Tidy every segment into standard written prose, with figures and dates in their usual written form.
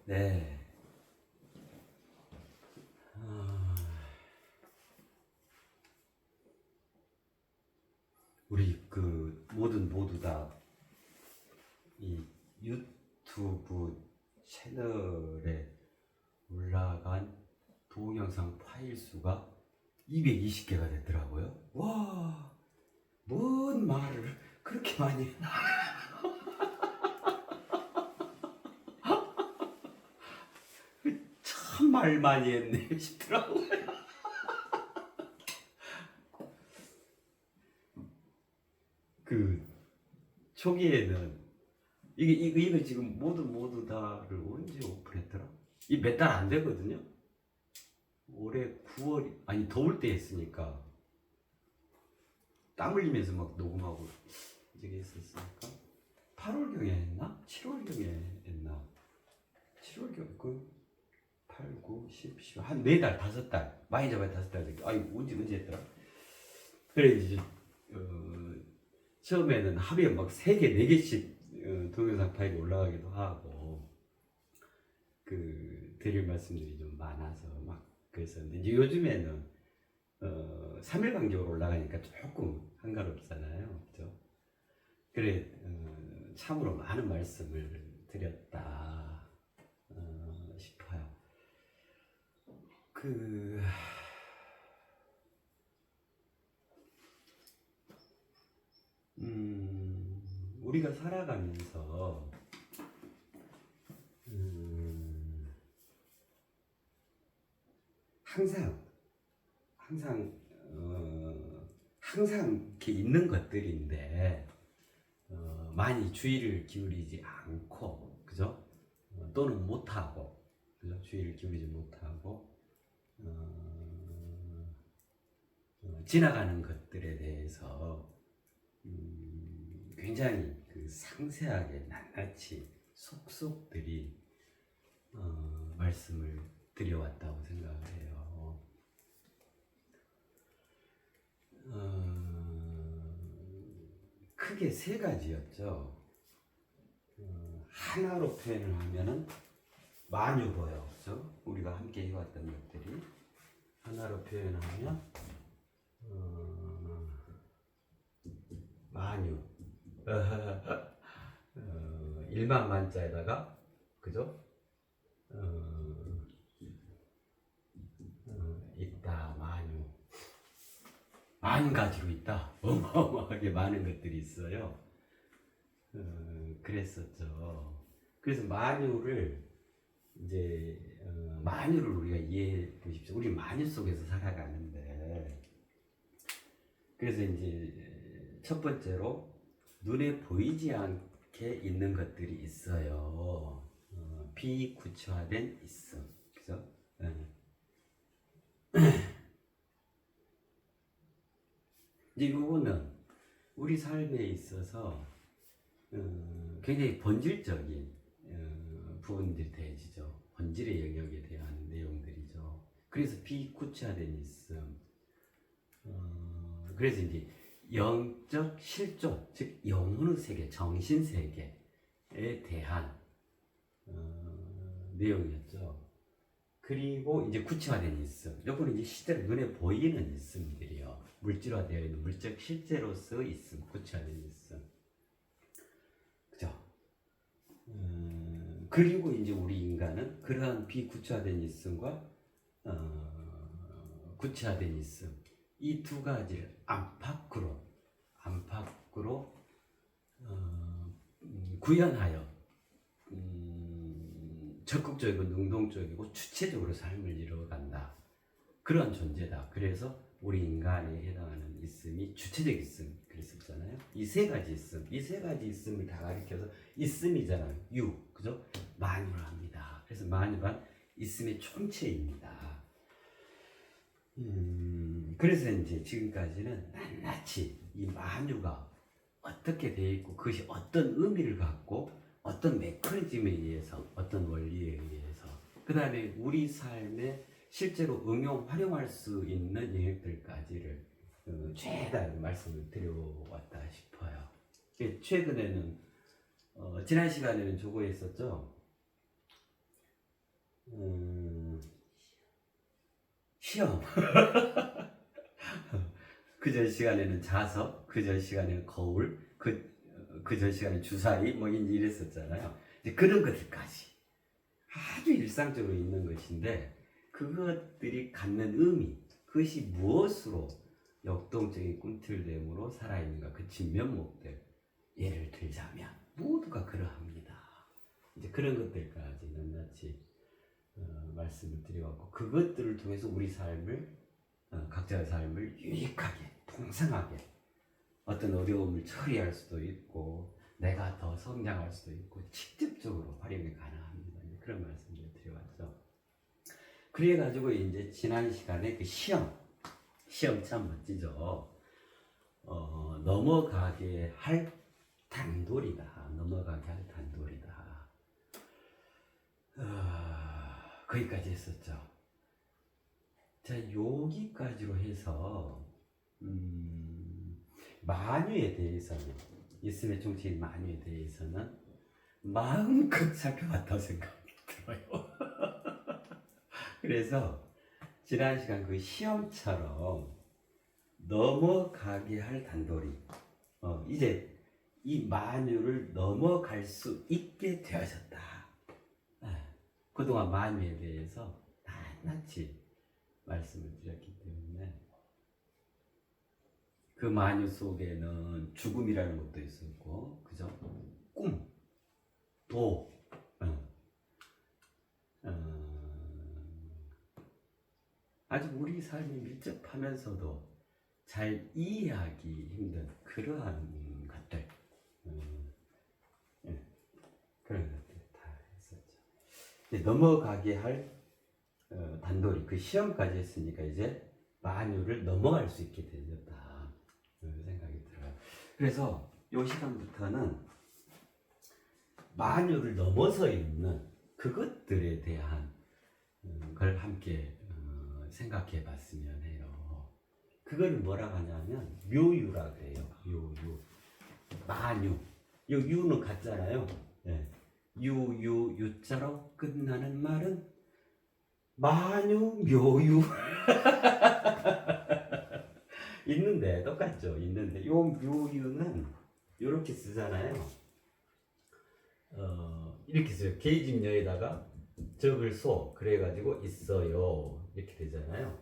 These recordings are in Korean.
네. 아, 우리 모두 다 이 유튜브 채널에 올라간 동영상 파일 수가 220개가 됐더라고요. 와, 뭔 말을 그렇게 많이 했나? 참 말 많이 했네 싶더라고요. 그 초기에는 이거 지금 모두 다를 언제 오픈했더라? 이 몇 달 안 되거든요. 올해 9월 아니 더울 때 했으니까 땀 흘리면서 막 녹음하고 이게 했었으니까 8월경에 했나? 7월경에 했나? 7월경 그 8, 9, 10, 11 한 4달 5달 많이 잡아야 5달 됐게 아니 언제 했더라? 그래 이제 처음에는 하루에 막 3개 4개씩 동영상 파일이 올라가기도 하고 드릴 말씀들이 좀 많아서 막 그랬었는데 이제 요즘에는 3일 간격으로 올라가니까 조금 한가롭잖아요, 그죠? 그래 참으로 많은 말씀을 드렸다 싶어요. 우리가 살아가면서 항상 항상 이렇게 있는 것들인데 많이 주의를 기울이지 않고 그죠? 또는 못하고 그죠? 주의를 기울이지 못하고 지나가는 것들에 대해서 굉장히 상세하게 낱낱이 속속들이 말씀을 드려왔다고 생각을 해요. 크게 3가지였죠. 하나로 표현을 하면은 만유고요, 그죠? 우리가 함께 해왔던 것들이 하나로 표현하면 만유. 1만 만자에다가 그죠? 있다 만유. 만 가지로 있다. 어마어마하게 많은 것들이 있어요. 그랬었죠. 그래서 만유를 이제 만유를 우리가 이해해 보십시오. 우리 만유 속에서 살아가는데 그래서 이제 첫 번째로 눈에 보이지 않게 있는 것들이 있어요. 비구체화된 있음, 그죠? 이제 이거는 우리 삶에 있어서 굉장히 본질적인 부분들이 되어지죠. 본질의 영역에 대한 내용들이죠. 그래서 비구체화된 있음. 그래서 이제 영적 실존, 즉 영혼의 세계, 정신 세계에 대한 내용이었죠. 그리고 이제 구체화된 있음. 요거는 이제 실제로 눈에 보이는 있음들이요. 물질화되어 있는 물적 실제로서의 있음, 구체화된 있음. 그죠? 그리고 이제 우리 인간은 그러한 비구체화된 있음과 구체화된 있음 이 2가지를 안팎으로 구현하여 적극적이고 능동적이고 주체적으로 삶을 이루어간다. 그런 존재다. 그래서 우리 인간에 해당하는 있음이 주체적 있음 그랬었잖아요. 이 3가지 있음, 이 3가지 있음을 다 가리켜서 있음이잖아요. 그죠? 만유를 합니다. 그래서 만유란 있음의 총체입니다. 그래서 이제 지금까지는 낱낱이 이 만유가 어떻게 되어 있고 그것이 어떤 의미를 갖고 어떤 메커니즘에 의해서 어떤 원리에 의해서 그 다음에 우리 삶에 실제로 활용할 수 있는 영역들까지를 최대한 말씀을 드려왔다 싶어요. 최근에는 지난 시간에는 저거 했었죠. 시험. 그 전 시간에는 자석, 그 전 시간에는 거울, 그 전 시간에 주사위 뭐 이랬었잖아요. 이제 그런 것들까지 아주 일상적으로 있는 것인데 그것들이 갖는 의미, 그것이 무엇으로 역동적인 꿈틀됨으로 살아있는가, 그 진면목들, 예를 들자면 모두가 그러합니다. 이제 그런 것들까지 낱낱이 말씀을 드려갖고 그것들을 통해서 우리 삶을 각자의 삶을 유익하게, 풍성하게, 어떤 어려움을 처리할 수도 있고 내가 더 성장할 수도 있고 직접적으로 활용이 가능합니다. 그런 말씀을 드려왔죠. 그래가지고 이제 지난 시간에 그 시험 참 멋지죠. 넘어가게 할 단돌이다. 넘어가게 할 단돌이다. 거기까지 했었죠. 자, 여기까지로 해서 만유에 대해서는, 있음의 정체인 만유에 대해서는 마음껏 살펴봤다고 생각이 들어요. 그래서 지난 시간 그 시험처럼 넘어가게 할 단돌이, 이제 이 만유를 넘어갈 수 있게 되어졌다. 그동안 만유에 대해서 낱낱이 말씀을 드렸기 때문에 그 만유 속에는 죽음이라는 것도 있었고, 그죠? 꿈, 도, 아주 우리 삶에 밀접하면서도 잘 이해하기 힘든 그러한 것들, 그런 것들 다 했었죠. 넘어가게 할 단돌이, 그 시험까지 했으니까 이제 만유를 넘어갈 수 있게 되었다 생각이 들어요. 그래서 이 시간부터는 만유를 넘어서 있는 그것들에 대한 걸 함께 생각해 봤으면 해요. 그걸 뭐라고 하냐면 묘유라 그래요. 묘유, 만유. 이 유는 같잖아요. 네. 유자로 끝나는 말은 만유, 묘유. 있는데 똑같죠. 있는데 요 묘유는 이렇게 쓰잖아요. 이렇게 써요. 계집녀에다가 적을 소 그래가지고 있어요 이렇게 되잖아요.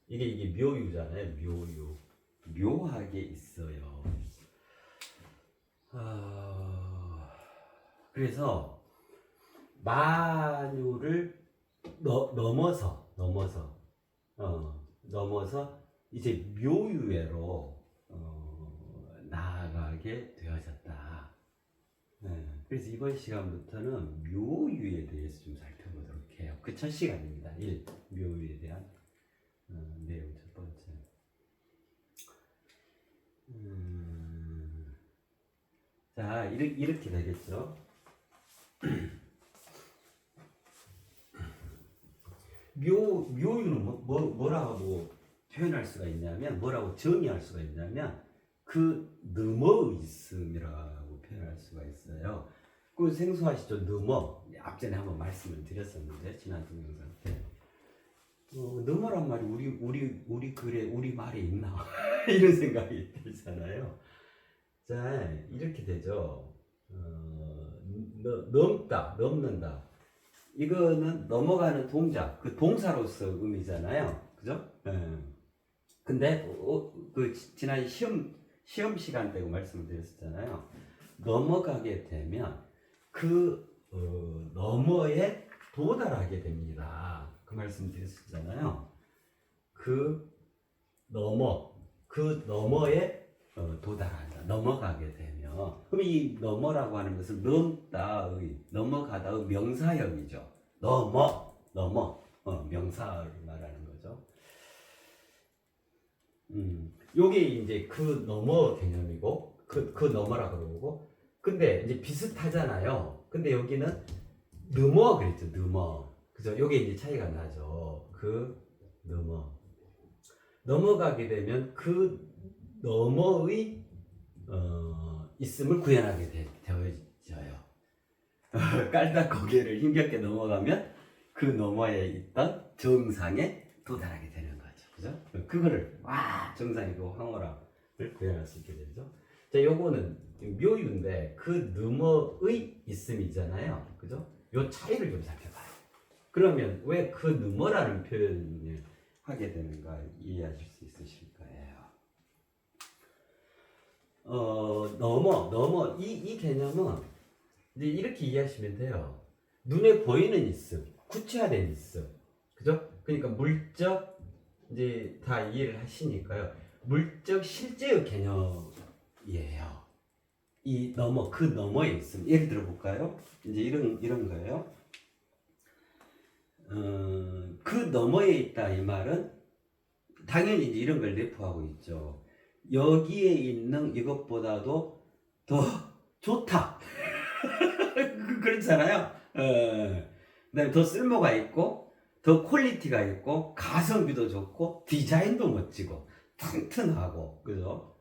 이게 묘유잖아요. 묘유, 묘하게 있어요. 그래서 만유를 넘어서 이제 묘유회로 나아가게 되어졌다. 그래서 이번 시간부터는 묘유에 대해서 좀 살펴보도록 해요. 그 첫 시간입니다. 1. 묘유에 대한 내용 첫 번째. 자, 이렇게 되겠죠. 묘유는 뭐라고 표현할 수가 있냐면, 뭐라고 정의할 수가 있냐면, 그 넘어 있음이라고 표현할 수가 있어요. 그 생소하시죠? 넘어. 앞전에 한번 말씀을 드렸었는데, 지난 동영상 때. 넘어란 말이 우리 글에, 우리 말에 있나? 이런 생각이 들잖아요. 자, 이렇게 되죠. 넘는다. 이거는 넘어가는 동작, 그 동사로서 의미잖아요. 그죠? 근데 그 지난 시험 시간 때고 말씀을 드렸었잖아요. 넘어가게 되면 그 너머에 도달하게 됩니다. 그 말씀 드렸었잖아요. 그 너머에 도달한다. 넘어가게 되면. 그럼 이 넘어라고 하는 것은 넘어가다의 명사형이죠. 명사를 말하는 거죠. 요게 이제 그 넘어 개념이고, 그 넘어라 그러고, 근데 이제 비슷하잖아요. 근데 여기는 넘어 그랬죠. 넘어. 그죠? 요게 이제 차이가 나죠. 그 넘어가게 되면 그 너머의 있음을 구현하게 되어져요. 깔다 고개를 힘겹게 넘어가면 그 너머에 있던 정상에 도달하게 되는 거죠. 그죠? 그거를 와 정상이고 황홀함을 구현할 수 있게 되죠. 자, 요거는 묘유인데 그 너머의 있음이잖아요. 그죠? 요 차이를 좀 살펴봐요. 그러면 왜 그 너머라는 표현을 하게 되는가 이해하실 수 있으실 거예요. 넘어 이 개념은 이제 이렇게 이해하시면 돼요. 눈에 보이는 있음, 구체화된 있음, 그죠? 그러니까 물적 이제 다 이해를 하시니까요. 물적 실제의 개념이에요. 이 넘어 그 너머에 있음. 예를 들어 볼까요? 이제 이런 거예요. 그 너머에 있다 이 말은 당연히 이제 이런 걸 내포하고 있죠. 여기에 있는 이것보다도 더 좋다. 그렇잖아요. 그다음에 더 쓸모가 있고 더 퀄리티가 있고 가성비도 좋고 디자인도 멋지고 튼튼하고 그죠?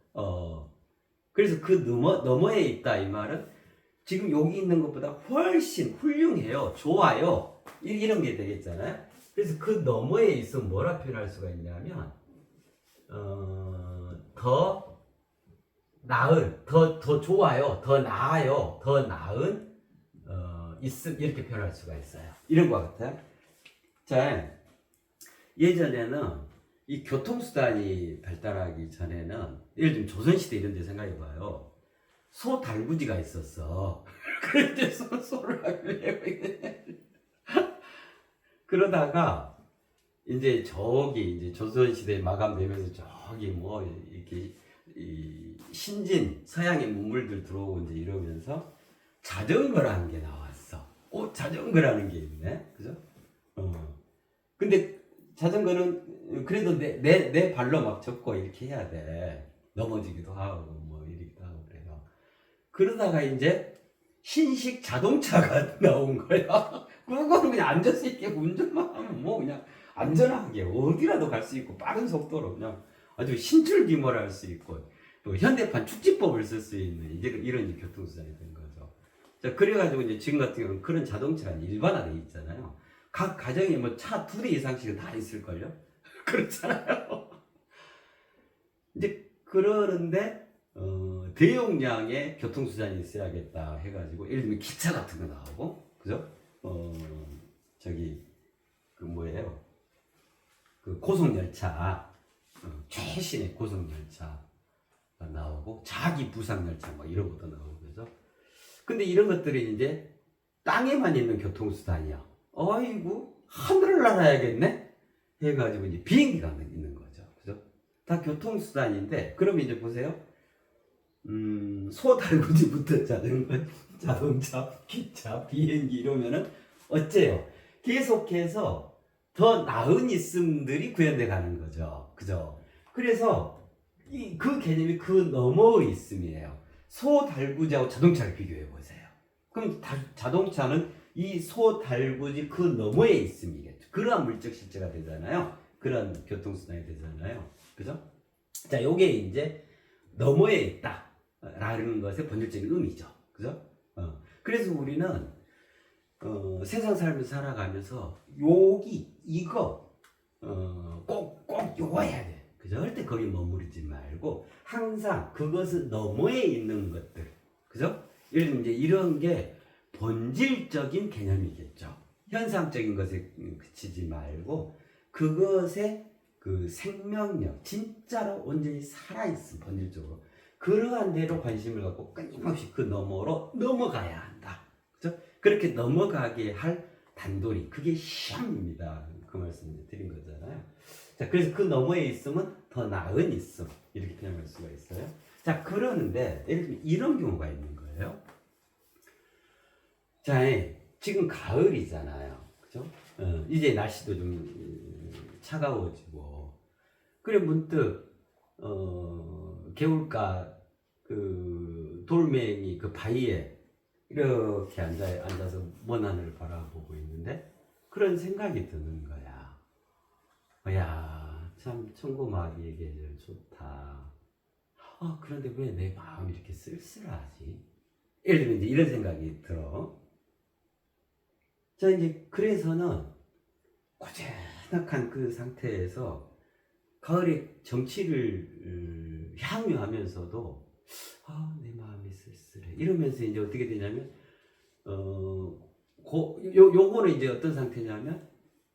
그래서 그 너머에 있다 이 말은 지금 여기 있는 것보다 훨씬 훌륭해요, 좋아요 이런 게 되겠잖아요. 그래서 그 너머에 있으면 뭐라 표현할 수가 있냐면 더 나은, 더 좋아요, 더 나아요, 더 나은 있음 이렇게 표현할 수가 있어요. 이런 것 같아요. 자, 예전에는 이 교통수단이 발달하기 전에는 예를 들면 조선시대 이런 데 생각해봐요. 소 달구지가 있었어. 그런데 소를 하길래 그러다가 이제 저기 이제 조선시대 마감되면서 저기 뭐 이렇게 이 신진 서양의 문물들 들어오고 이제 이러면서 자전거라는 게 나왔어. 자전거라는 게 있네. 그죠? 근데 자전거는 그래도 내 발로 막 접고 이렇게 해야 돼. 넘어지기도 하고 뭐 이러기도 하고 그래요. 그러다가 이제 신식 자동차가 나온 거야. 그거는 그냥 앉아서 이렇게 운전만 하면 뭐 그냥 안전하게 어디라도 갈 수 있고 빠른 속도로 그냥 아주 신출귀몰 할 수 있고 또 현대판 축지법을 쓸 수 있는 이런 교통수단이 된 거죠. 자, 그래가지고 이제 지금 같은 경우는 그런 자동차가 일반화되어 있잖아요. 각 가정에 뭐 차 2대 이상씩은 다 있을걸요? 그렇잖아요. 이제 그러는데 대용량의 교통수단이 있어야겠다 해가지고 예를 들면 기차 같은 거 나오고 그죠? 저기 그 뭐예요? 그 고속열차 최신의 고속열차가 나오고 자기 부상열차 뭐 이런 것도 나오고 그죠? 근데 이런 것들이 이제 땅에만 있는 교통수단이야. 어이구 하늘을 날아야겠네 해가지고 이제 비행기가 있는 거죠. 그죠? 다 교통수단인데 그러면 이제 보세요. 소달구지부터 자동차, 기차, 비행기 이러면은 어째요? 계속해서 더 나은 있음들이 구현돼 가는 거죠. 그죠? 그래서 그 개념이 그 너머의 있음이에요. 소달구지하고 자동차를 비교해 보세요. 그럼 자동차는 이 소달구지 그 너머에 있음이겠죠. 그러한 물적 실제가 되잖아요. 그런 교통수단이 되잖아요. 그죠? 자, 요게 이제 너머에 있다. 라는 것의 본질적인 의미죠. 그죠? 그래서 우리는 세상 삶을 살아가면서 이거 꼭 요거 해야 돼. 그죠? 절대 거기 머무르지 말고 항상 그것은 너머에 있는 것들. 그죠? 예를 들면 이제 이런 게 본질적인 개념이겠죠. 현상적인 것에 그치지 말고 그것의 그 생명력, 진짜로 온전히 살아있음, 본질적으로. 그러한 대로 관심을 갖고 끊임없이 그 너머로 넘어가야 한다. 그죠? 그렇게 넘어가게 할 단도리, 그게 시험입니다. 그 말씀 드린 거잖아요. 자, 그래서 그 너머에 있으면 더 나은 있음. 이렇게 표현할 수가 있어요. 자, 그러는데, 예를 들면 이런 경우가 있는 거예요. 자, 지금 가을이잖아요. 그죠? 이제 날씨도 좀 차가워지고. 그래, 문득, 개울가 그 돌멩이 그 바위에 이렇게 앉아서 먼 하늘을 바라보고 있는데 그런 생각이 드는 거야. 야, 참 천고마비의 계절 좋다. 그런데 왜 내 마음이 이렇게 쓸쓸하지? 예를 들면 이제 이런 생각이 들어. 자, 이제 그래서는 한적한 그 상태에서 가을의 정취를 향유하면서도 내 마음이 쓸쓸해 이러면서 이제 어떻게 되냐면 요거는 이제 어떤 상태냐면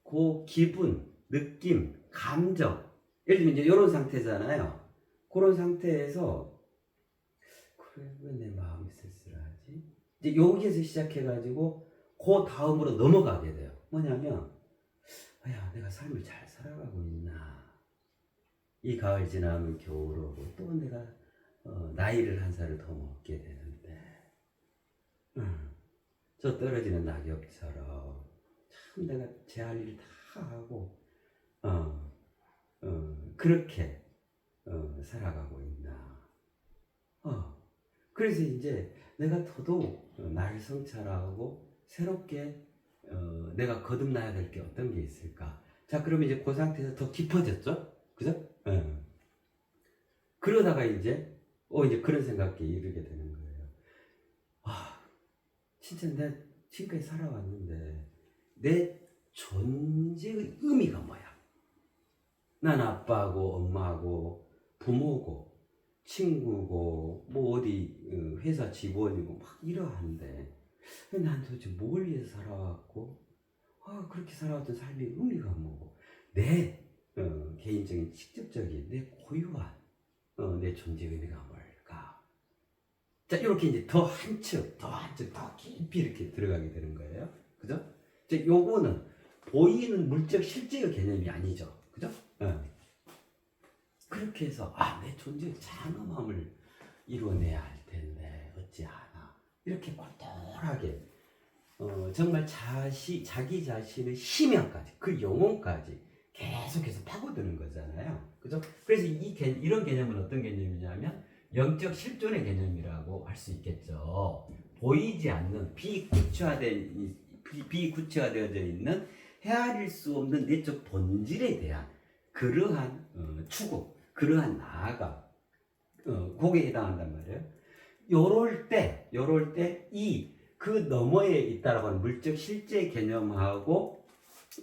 그 기분, 느낌, 감정 예를 들면 이제 이런 상태잖아요. 그런 상태에서 그래 왜 내 마음이 쓸쓸하지? 이제 여기에서 시작해가지고 그 다음으로 넘어가게 돼요. 뭐냐면 야 내가 삶을 잘 살아가고 있나? 이 가을 지나면 겨울 오고 또 내가 나이를 한 살을 더 먹게 되는데 저 떨어지는 낙엽처럼 참 내가 제 할 일 다 하고 그렇게 살아가고 있나. 그래서 이제 내가 더더욱 나를 성찰하고 새롭게 내가 거듭나야 될 게 어떤 게 있을까. 자 그러면 이제 그 상태에서 더 깊어졌죠. 그죠? 그러다가 이제 이제 그런 생각에 이르게 되는 거예요. 진짜 내가 지금까지 살아왔는데 내 존재의 의미가 뭐야? 난 아빠고 엄마고 부모고 친구고 뭐 어디 회사 직원이고 막 이러한데 난 도대체 뭘 위해서 살아왔고 그렇게 살아왔던 삶의 의미가 뭐고 내 개인적인 직접적인 내 고유한 내 존재의 의미가 뭘까? 자 이렇게 이제 더 한층 더 깊이 이렇게 들어가게 되는 거예요. 그죠? 이제 요거는 보이는 물적 실제의 개념이 아니죠. 그죠? 그렇게 해서 내 존재의 장엄함을 이루어내야 할 텐데 어찌하나 이렇게 꼴똘하게 정말 자기 자신의 심연까지 그 영혼까지 계속해서 파고드는 거잖아요. 그죠? 그래서 이런 개념은 어떤 개념이냐면 영적 실존의 개념이라고 할 수 있겠죠. 보이지 않는 비구체화되어져 있는 헤아릴 수 없는 내적 본질에 대한 그러한 추구, 그러한 나아가 거기에 해당한단 말이에요. 요럴 때 그 너머에 있다라고 하는 물적 실제 개념하고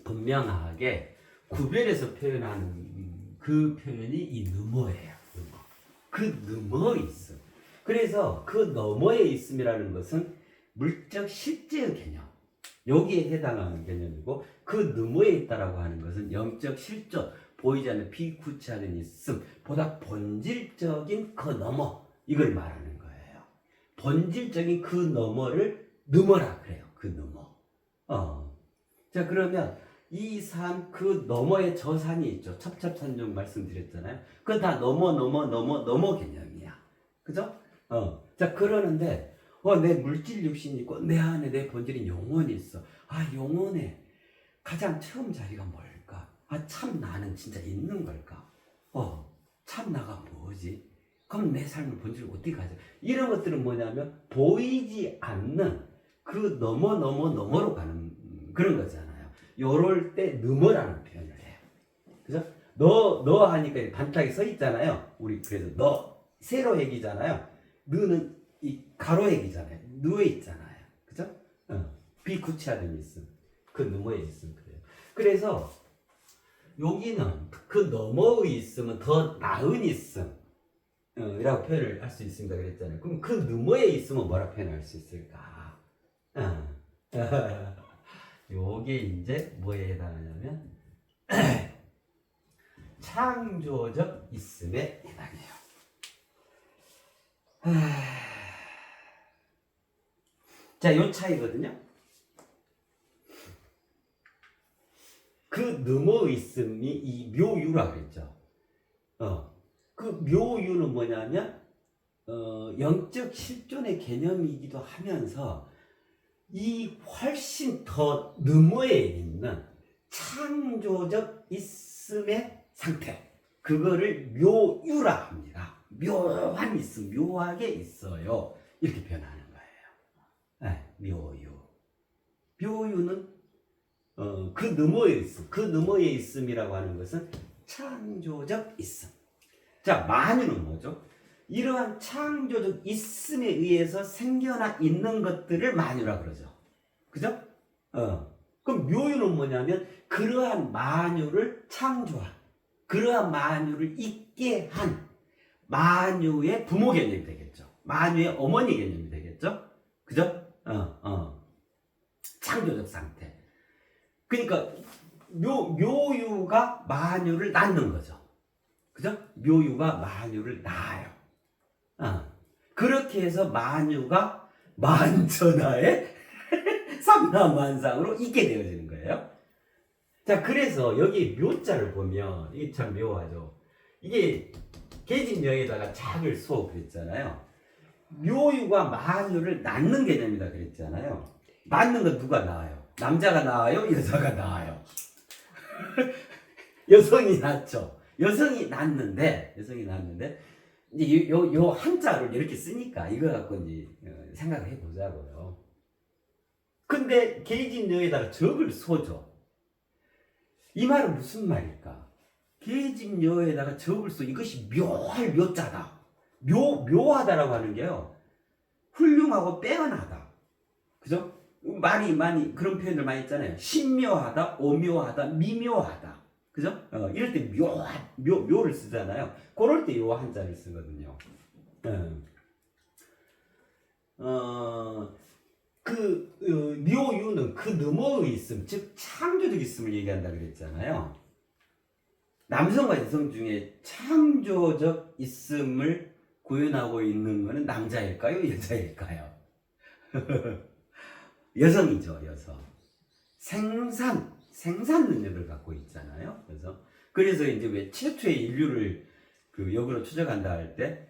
분명하게 구별해서 표현하는 그 표현이 이 너머예요. 그 너머에 있어. 그래서 그 너머에 있음이라는 것은 물적 실제의 개념, 여기에 해당하는 개념이고 그 너머에 있다라고 하는 것은 영적 실존, 보이지 않는 비구체화된 있음, 보다 본질적인 그 너머, 이걸 말하는 거예요. 본질적인 그 너머를 넘어라 그래요. 그 너머. 자 그러면 이 산 그 너머에 저 산이 있죠. 첩첩산중 말씀드렸잖아요. 그건 다 넘어 개념이야. 그죠? 자 그러는데 내 물질 육신이 있고 내 안에 내 본질인 영혼이 있어. 영혼의 가장 처음 자리가 뭘까? 참 나는 진짜 있는 걸까? 참 나가 뭐지? 그럼 내 삶의 본질을 어떻게 가져? 이런 것들은 뭐냐면 보이지 않는 그 너머로 가는 그런 거잖아요. 요럴 때 너머라는 표현을 해요. 그죠? 너 하니까 반짝이 서 있잖아요. 우리 그래서 너 세로획이잖아요. 너는 이 가로획이잖아요. 누에 있잖아요. 그죠? 비구체화된 있음. 그 너머에 있음 그래요. 그래서 여기는 그 너머의 있음은 더 나은 있음 이라고 표현을 할 수 있습니다 그랬잖아요. 그럼 그 너머에 있음은 뭐라 표현할 수 있을까? 요게 이제 뭐에 해당하냐면 창조적 있음에 해당해요. 자, 요 차이거든요. 그 너머 있음이 이 묘유라 그랬죠. 그 묘유는 뭐냐면 영적 실존의 개념이기도 하면서 이 훨씬 더 너머에 있는 창조적 있음의 상태, 그거를 묘유라 합니다. 묘한 있음, 묘하게 있어요. 이렇게 표현하는 거예요. 묘유. 묘유는 그 너머에 있음, 그 너머에 있음이라고 하는 것은 창조적 있음. 자, 만유는 뭐죠? 이러한 창조적 있음에 의해서 생겨나 있는 것들을 만유라 그러죠. 그죠? 그럼 묘유는 뭐냐면 그러한 만유를 창조한, 그러한 만유를 있게 한 만유의 부모 개념이 되겠죠. 만유의 어머니 개념이 되겠죠. 그죠? 창조적 상태. 그러니까 묘유가 만유를 낳는 거죠. 그죠? 묘유가 만유를 낳아요. 그렇게 해서 만유가 만천하의 삼라만상으로 있게 되어지는 거예요. 자, 그래서 여기 묘자를 보면 이게 참 묘하죠. 이게 계집명에다가 작을 소 그랬잖아요. 묘유가 만유를 낳는 개념이다 그랬잖아요. 낳는 건 누가 낳아요? 남자가 낳아요? 여자가 낳아요? 여성이 낳죠. 여성이 낳는데 이제 요 한자를 이렇게 쓰니까 이거 갖고 이제 생각을 해보자고요. 근데 계집녀에다가 적을 쏘죠. 이 말은 무슨 말일까? 계집녀에다가 적을 쏘, 이것이 묘할 묘자다. 묘하다라고 하는 게요, 훌륭하고 빼어나다. 그죠? 많이 그런 표현들 많이 있잖아요. 신묘하다, 오묘하다, 미묘하다. 그죠? 이럴 때 묘를 쓰잖아요. 그럴 때 요 한자를 쓰거든요. 묘유는 그 너머의 있음, 즉 창조적 있음을 얘기한다 그랬잖아요. 남성과 여성 중에 창조적 있음을 구현하고 있는 것은 남자일까요? 여자일까요? 여성이죠, 여성. 생산 능력을 갖고 있잖아요. 그래서 이제 왜 최초의 인류를 그 역으로 추적한다 할 때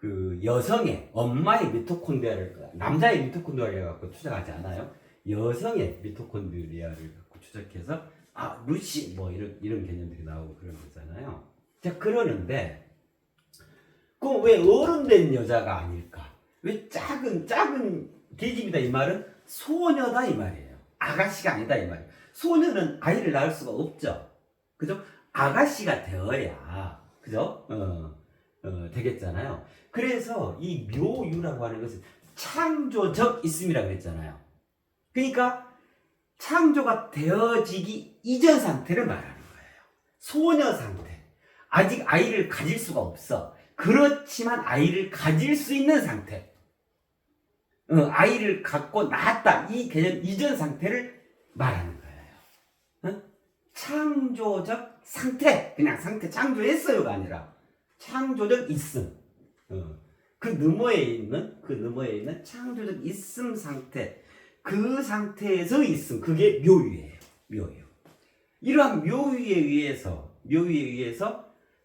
그 여성의 엄마의 미토콘드리아를 남자의 미토콘드리아를 갖고 추적하지 않아요. 여성의 미토콘드리아를 갖고 추적해서 루시 뭐 이런 개념들이 나오고 그런 거잖아요. 자, 그러는데 그럼 왜 어른된 여자가 아닐까? 왜 작은 계집이다 이 말은 소녀다 이 말이에요. 아가씨가 아니다 이 말이에요. 소녀는 아이를 낳을 수가 없죠. 그죠? 아가씨가 되어야 그죠? 되겠잖아요. 그래서 이 묘유라고 하는 것은 창조적 있음이라고 했잖아요. 그러니까 창조가 되어지기 이전 상태를 말하는 거예요. 소녀 상태. 아직 아이를 가질 수가 없어. 그렇지만 아이를 가질 수 있는 상태. 아이를 갖고 낳았다. 이 개념 이전 상태를 말하는 거예요. 창조적 상태. 그냥 상태 창조했어요가 아니라 창조적 있음. 그 너머에 있는 창조적 있음 상태. 그 상태에서 있음. 그게 묘유예요. 묘유. 이러한 묘유에 의해서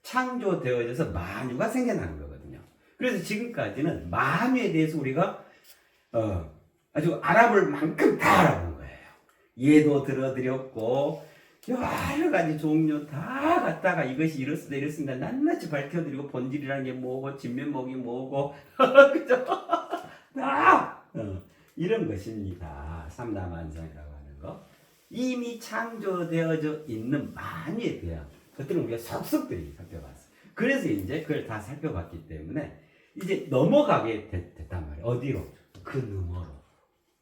창조되어져서 만유가 생겨나는 거거든요. 그래서 지금까지는 만유에 대해서 우리가 아주 알아볼 만큼 다 알아본 거예요. 예도 들어드렸고 여러 가지 종류 다 갖다가 이것이 이렇습니다 낱낱이 밝혀드리고 본질이라는 게 뭐고 진면목이 뭐고 그죠? 다 이런 것입니다. 삼라만상이라고 하는 거. 이미 창조되어져 있는 만유에 대한 것들은 우리가 속속들이 살펴봤어요. 그래서 이제 그걸 다 살펴봤기 때문에 이제 넘어가게 됐단 말이에요. 어디로? 그 너머로.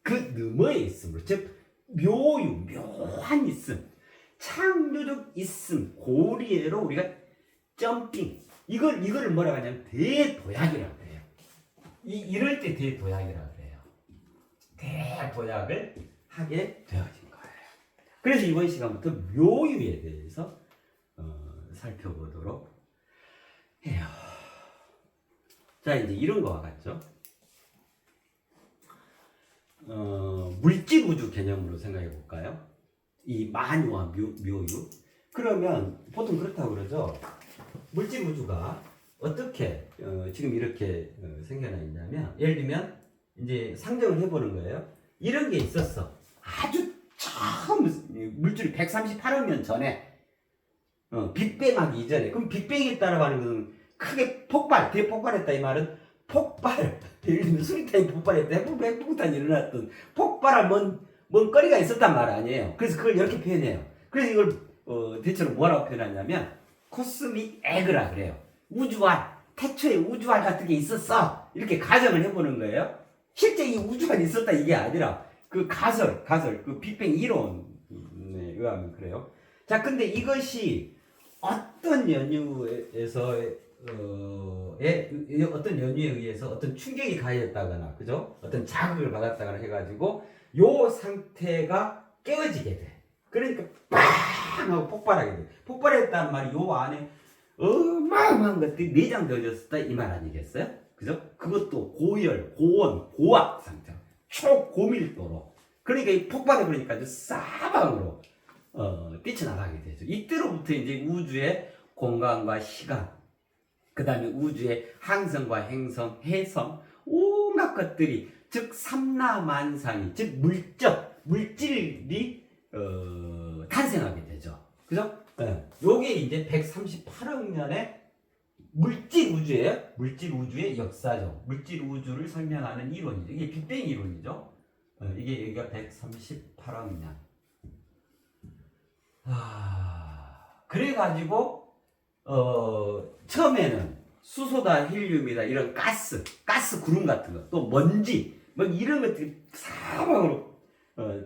그 너머에 있음으로. 즉 묘유, 묘한 있음, 창조적 있음, 고리에로 우리가 점핑. 이걸 뭐라고 하냐면 대도약이라고 해요. 이럴 때 대도약이라고 해요. 대도약을 하게 되어진 거예요. 그래서 이번 시간부터 묘유에 대해서 살펴보도록 해요. 자, 이제 이런 거와 같죠? 물질 우주 개념으로 생각해 볼까요? 이 만유와 묘유. 그러면 보통 그렇다고 그러죠. 물질 우주가 어떻게 지금 이렇게 생겨나 있냐면, 예를 들면 이제 상정을 해보는 거예요. 이런 게 있었어. 아주 처음 물질이 138억 년 전에 빅뱅하기 이전에. 그럼 빅뱅에 따라고 하는 것은 크게 대폭발했다 이 말은 폭발. 예를 들면 수리탄이 폭발했다. 핵폭탄이 일어났던 폭발할 뭔 거리가 있었단 말 아니에요. 그래서 그걸 이렇게 표현해요. 그래서 이걸 대체로 뭐라고 표현하냐면 코스믹 에그라 그래요. 우주알, 태초에 우주알 같은 게 있었어. 이렇게 가정을 해보는 거예요. 실제 이 우주알이 있었다 이게 아니라 그 가설, 그 빅뱅 이론 의하면 그래요. 자, 근데 이것이 어떤 연유에서 어떤 연유에 의해서 어떤 충격이 가해졌다거나, 그죠? 어떤 자극을 받았다거나 해가지고 요 상태가 깨어지게 돼. 그러니까 빵 하고 폭발하게 돼. 폭발했다는 말이 요 안에 어마어마한 것들이 내장되어졌다 이 말 아니겠어요? 그죠? 그것도 고열, 고온, 고압 상태, 초고밀도로. 그러니까 이 폭발해 버리니까 아주 사방으로 뛰쳐나가게 되죠. 이때로부터 이제 우주의 공간과 시간, 그 다음에 우주의 항성과 행성, 해성, 온갖 것들이, 즉 삼라만상이, 즉 물질이 탄생하게 되죠. 그죠? 요게 이제 138억 년의 물질 우주의 역사죠. 물질 우주를 설명하는 이론이죠. 이게 빅뱅 이론이죠. 이게 여기가 138억 년. 그래가지고 처음에는 수소다, 헬륨이다 이런 가스 구름 같은 거, 또 먼지 뭐 이런 것들이 사방으로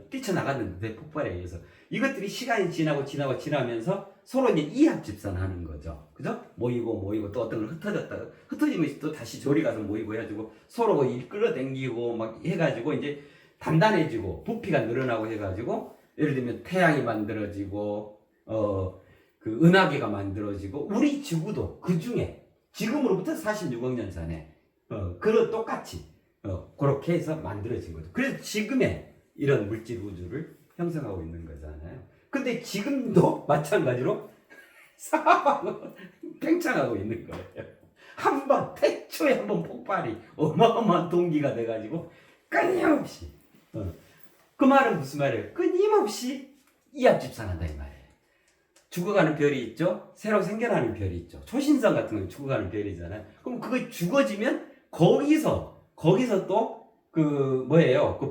뛰쳐나갔는데 폭발에 의해서 이것들이 시간이 지나면서 서로 이제 이합 집산하는 거죠. 그죠? 모이고 또 어떤 걸 흩어지면 또 다시 저리 가서 모이고 해가지고 서로 끌어당기고 막 해가지고 이제 단단해지고 부피가 늘어나고 해가지고 예를 들면 태양이 만들어지고 그 은하계가 만들어지고 우리 지구도 그 중에 지금으로부터 46억 년 전에 똑같이 그렇게 해서 만들어진 거죠. 그래서 지금의 이런 물질 우주를 형성하고 있는 거잖아요. 근데 지금도 마찬가지로 사방으로 팽창하고 있는 거예요. 태초에 한 번 폭발이 어마어마한 동기가 돼가지고 끊임없이 그 말은 무슨 말이에요? 끊임없이 이합 집산한다 이 말이에요. 죽어가는 별이 있죠. 새로 생겨나는 별이 있죠. 초신성 같은 건 죽어가는 별이잖아요. 그럼 그거 죽어지면 거기서 또 그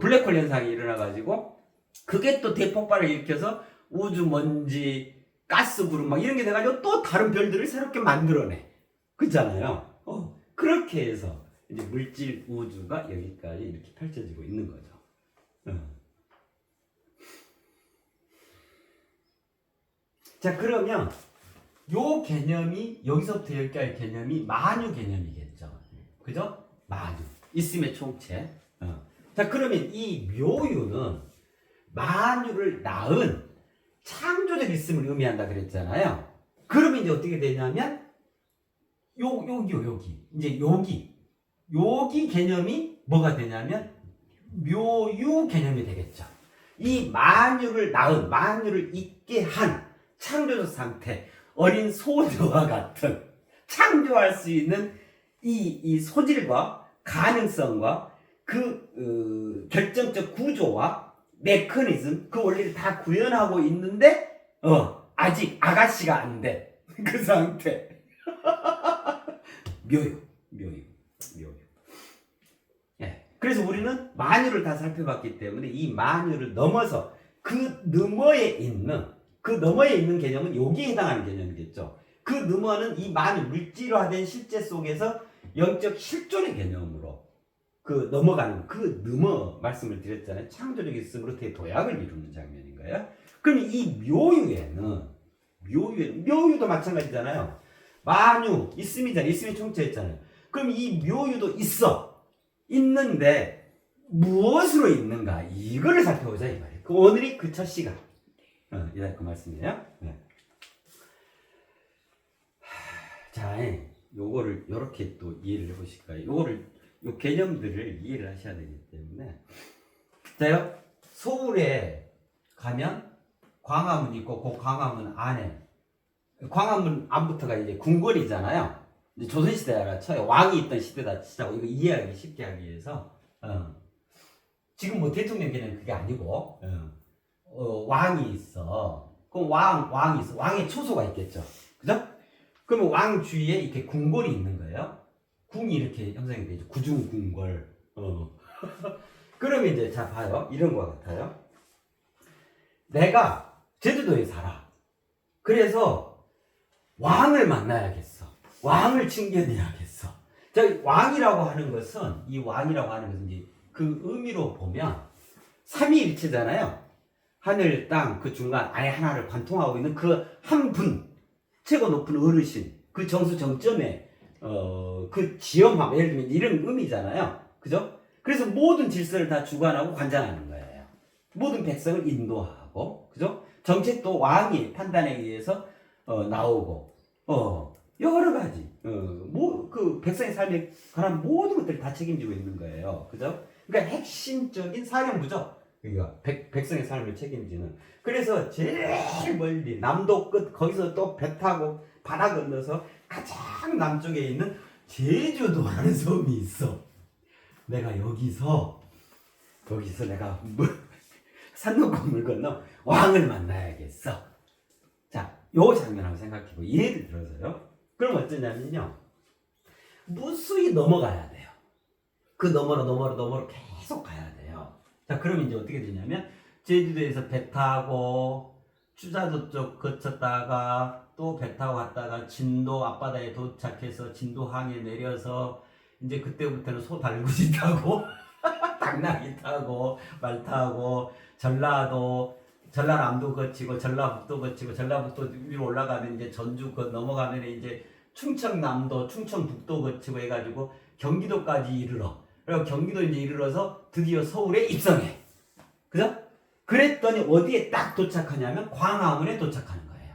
블랙홀 현상이 일어나가지고 그게 또 대폭발을 일으켜서 우주 먼지, 가스 구름 막 이런 게 돼가지고 또 다른 별들을 새롭게 만들어내. 그렇잖아요. 그렇게 해서 이제 물질 우주가 여기까지 이렇게 펼쳐지고 있는 거죠. 자, 그러면 요 개념이 여기서부터 여기까지 개념이 만유 개념이겠죠. 그죠? 만유. 있음의 총체. 자, 그러면 이 묘유는 만유를 낳은 창조적 있음을 의미한다 그랬잖아요. 그러면 이제 어떻게 되냐면 여기 개념이 뭐가 되냐면 묘유 개념이 되겠죠. 이 만유를 낳은, 만유를 있게 한 창조적 상태, 어린 소녀와 같은 창조할 수 있는 이 소질과 가능성과 그 결정적 구조와 메커니즘, 그 원리를 다 구현하고 있는데 아직 아가씨가 안 돼. 그 상태. 묘유. 예. 그래서 우리는 만유를 다 살펴봤기 때문에 이 만유를 넘어서 그 너머에 있는 개념은 여기에 해당하는 개념이겠죠. 그 너머는 이 만유, 물질화된 실제 속에서 영적 실존의 개념으로 넘어가는 그 너머 말씀을 드렸잖아요. 창조적 있음으로 대도약을 이루는 장면인 거예요. 그럼 이 묘유도 마찬가지잖아요. 만유, 있음이잖아요. 있음의 총체였잖아요. 그럼 이 묘유도 있는데 무엇으로 있는가? 이거를 살펴보자 이 말이에요. 오늘이 그 첫 시간. 그 말씀이에요. 네. 자, 요거를 요렇게 또 이해를 해보실까요? 요 개념들을 이해를 하셔야 되기 때문에. 자요, 서울에 가면 광화문 있고 그 광화문 안에, 광화문 안부터가 이제 궁궐이잖아요. 이제 조선시대 알아쳐요. 왕이 있던 시대다 치자고 이거 이해하기 쉽게 하기 위해서. 지금 뭐 대통령 개념 그게 아니고, 왕이 있어. 그럼 왕이 있어. 왕의 초소가 있겠죠. 그죠? 그러면 왕 주위에 이렇게 궁궐이 있는 거예요. 궁이 이렇게 형성이 되죠. 구중궁궐. 그러면 이제 자 봐요. 이런 거 같아요. 내가 제주도에 살아. 그래서 왕을 만나야겠어. 왕을 친견해야겠어. 자, 왕이라고 하는 것은 이제 그 의미로 보면 삼위일체잖아요. 하늘, 땅, 그 중간 아예 하나를 관통하고 있는 그 한 분, 최고 높은 어르신, 그 정수 정점에, 그 지엄함, 예를 들면 이런 의미잖아요. 그죠? 그래서 모든 질서를 다 주관하고 관장하는 거예요. 모든 백성을 인도하고, 그죠? 정책도 왕이 판단에 의해서, 나오고, 여러 가지, 그 백성의 삶에 관한 모든 것들을 다 책임지고 있는 거예요. 그죠? 그러니까 핵심적인 사령부죠. 그러니까 백성의 삶을 책임지는. 그래서 제일 멀리 남도 끝 거기서 또 배 타고 바다 건너서 가장 남쪽에 있는 제주도라는 섬이 있어. 내가 여기서 내가 산 넘고 물 건너 왕을 만나야겠어. 자, 요 장면 한번 생각해보고 예를 들어서요. 그럼 어쩌냐면요, 무수히 넘어가야 돼요. 그 너머로 계속 가야 돼요. 자, 그럼 이제 어떻게 되냐면 제주도에서 배 타고 추자도 쪽 거쳤다가 또 배 타고 갔다가 진도 앞바다에 도착해서 진도항에 내려서 이제 그때부터는 소 달구지 타고 당나귀 타고 말 타고 전라남도 거치고 전라북도 거치고 전라북도 위로 올라가면 이제 전주 넘어가면 이제 충청남도 충청북도 거치고 해가지고 경기도까지 이르러, 그리고 경기도 이제 이르러서 드디어 서울에 입성해. 그죠? 그랬더니 어디에 딱 도착하냐면 광화문에 도착하는 거예요.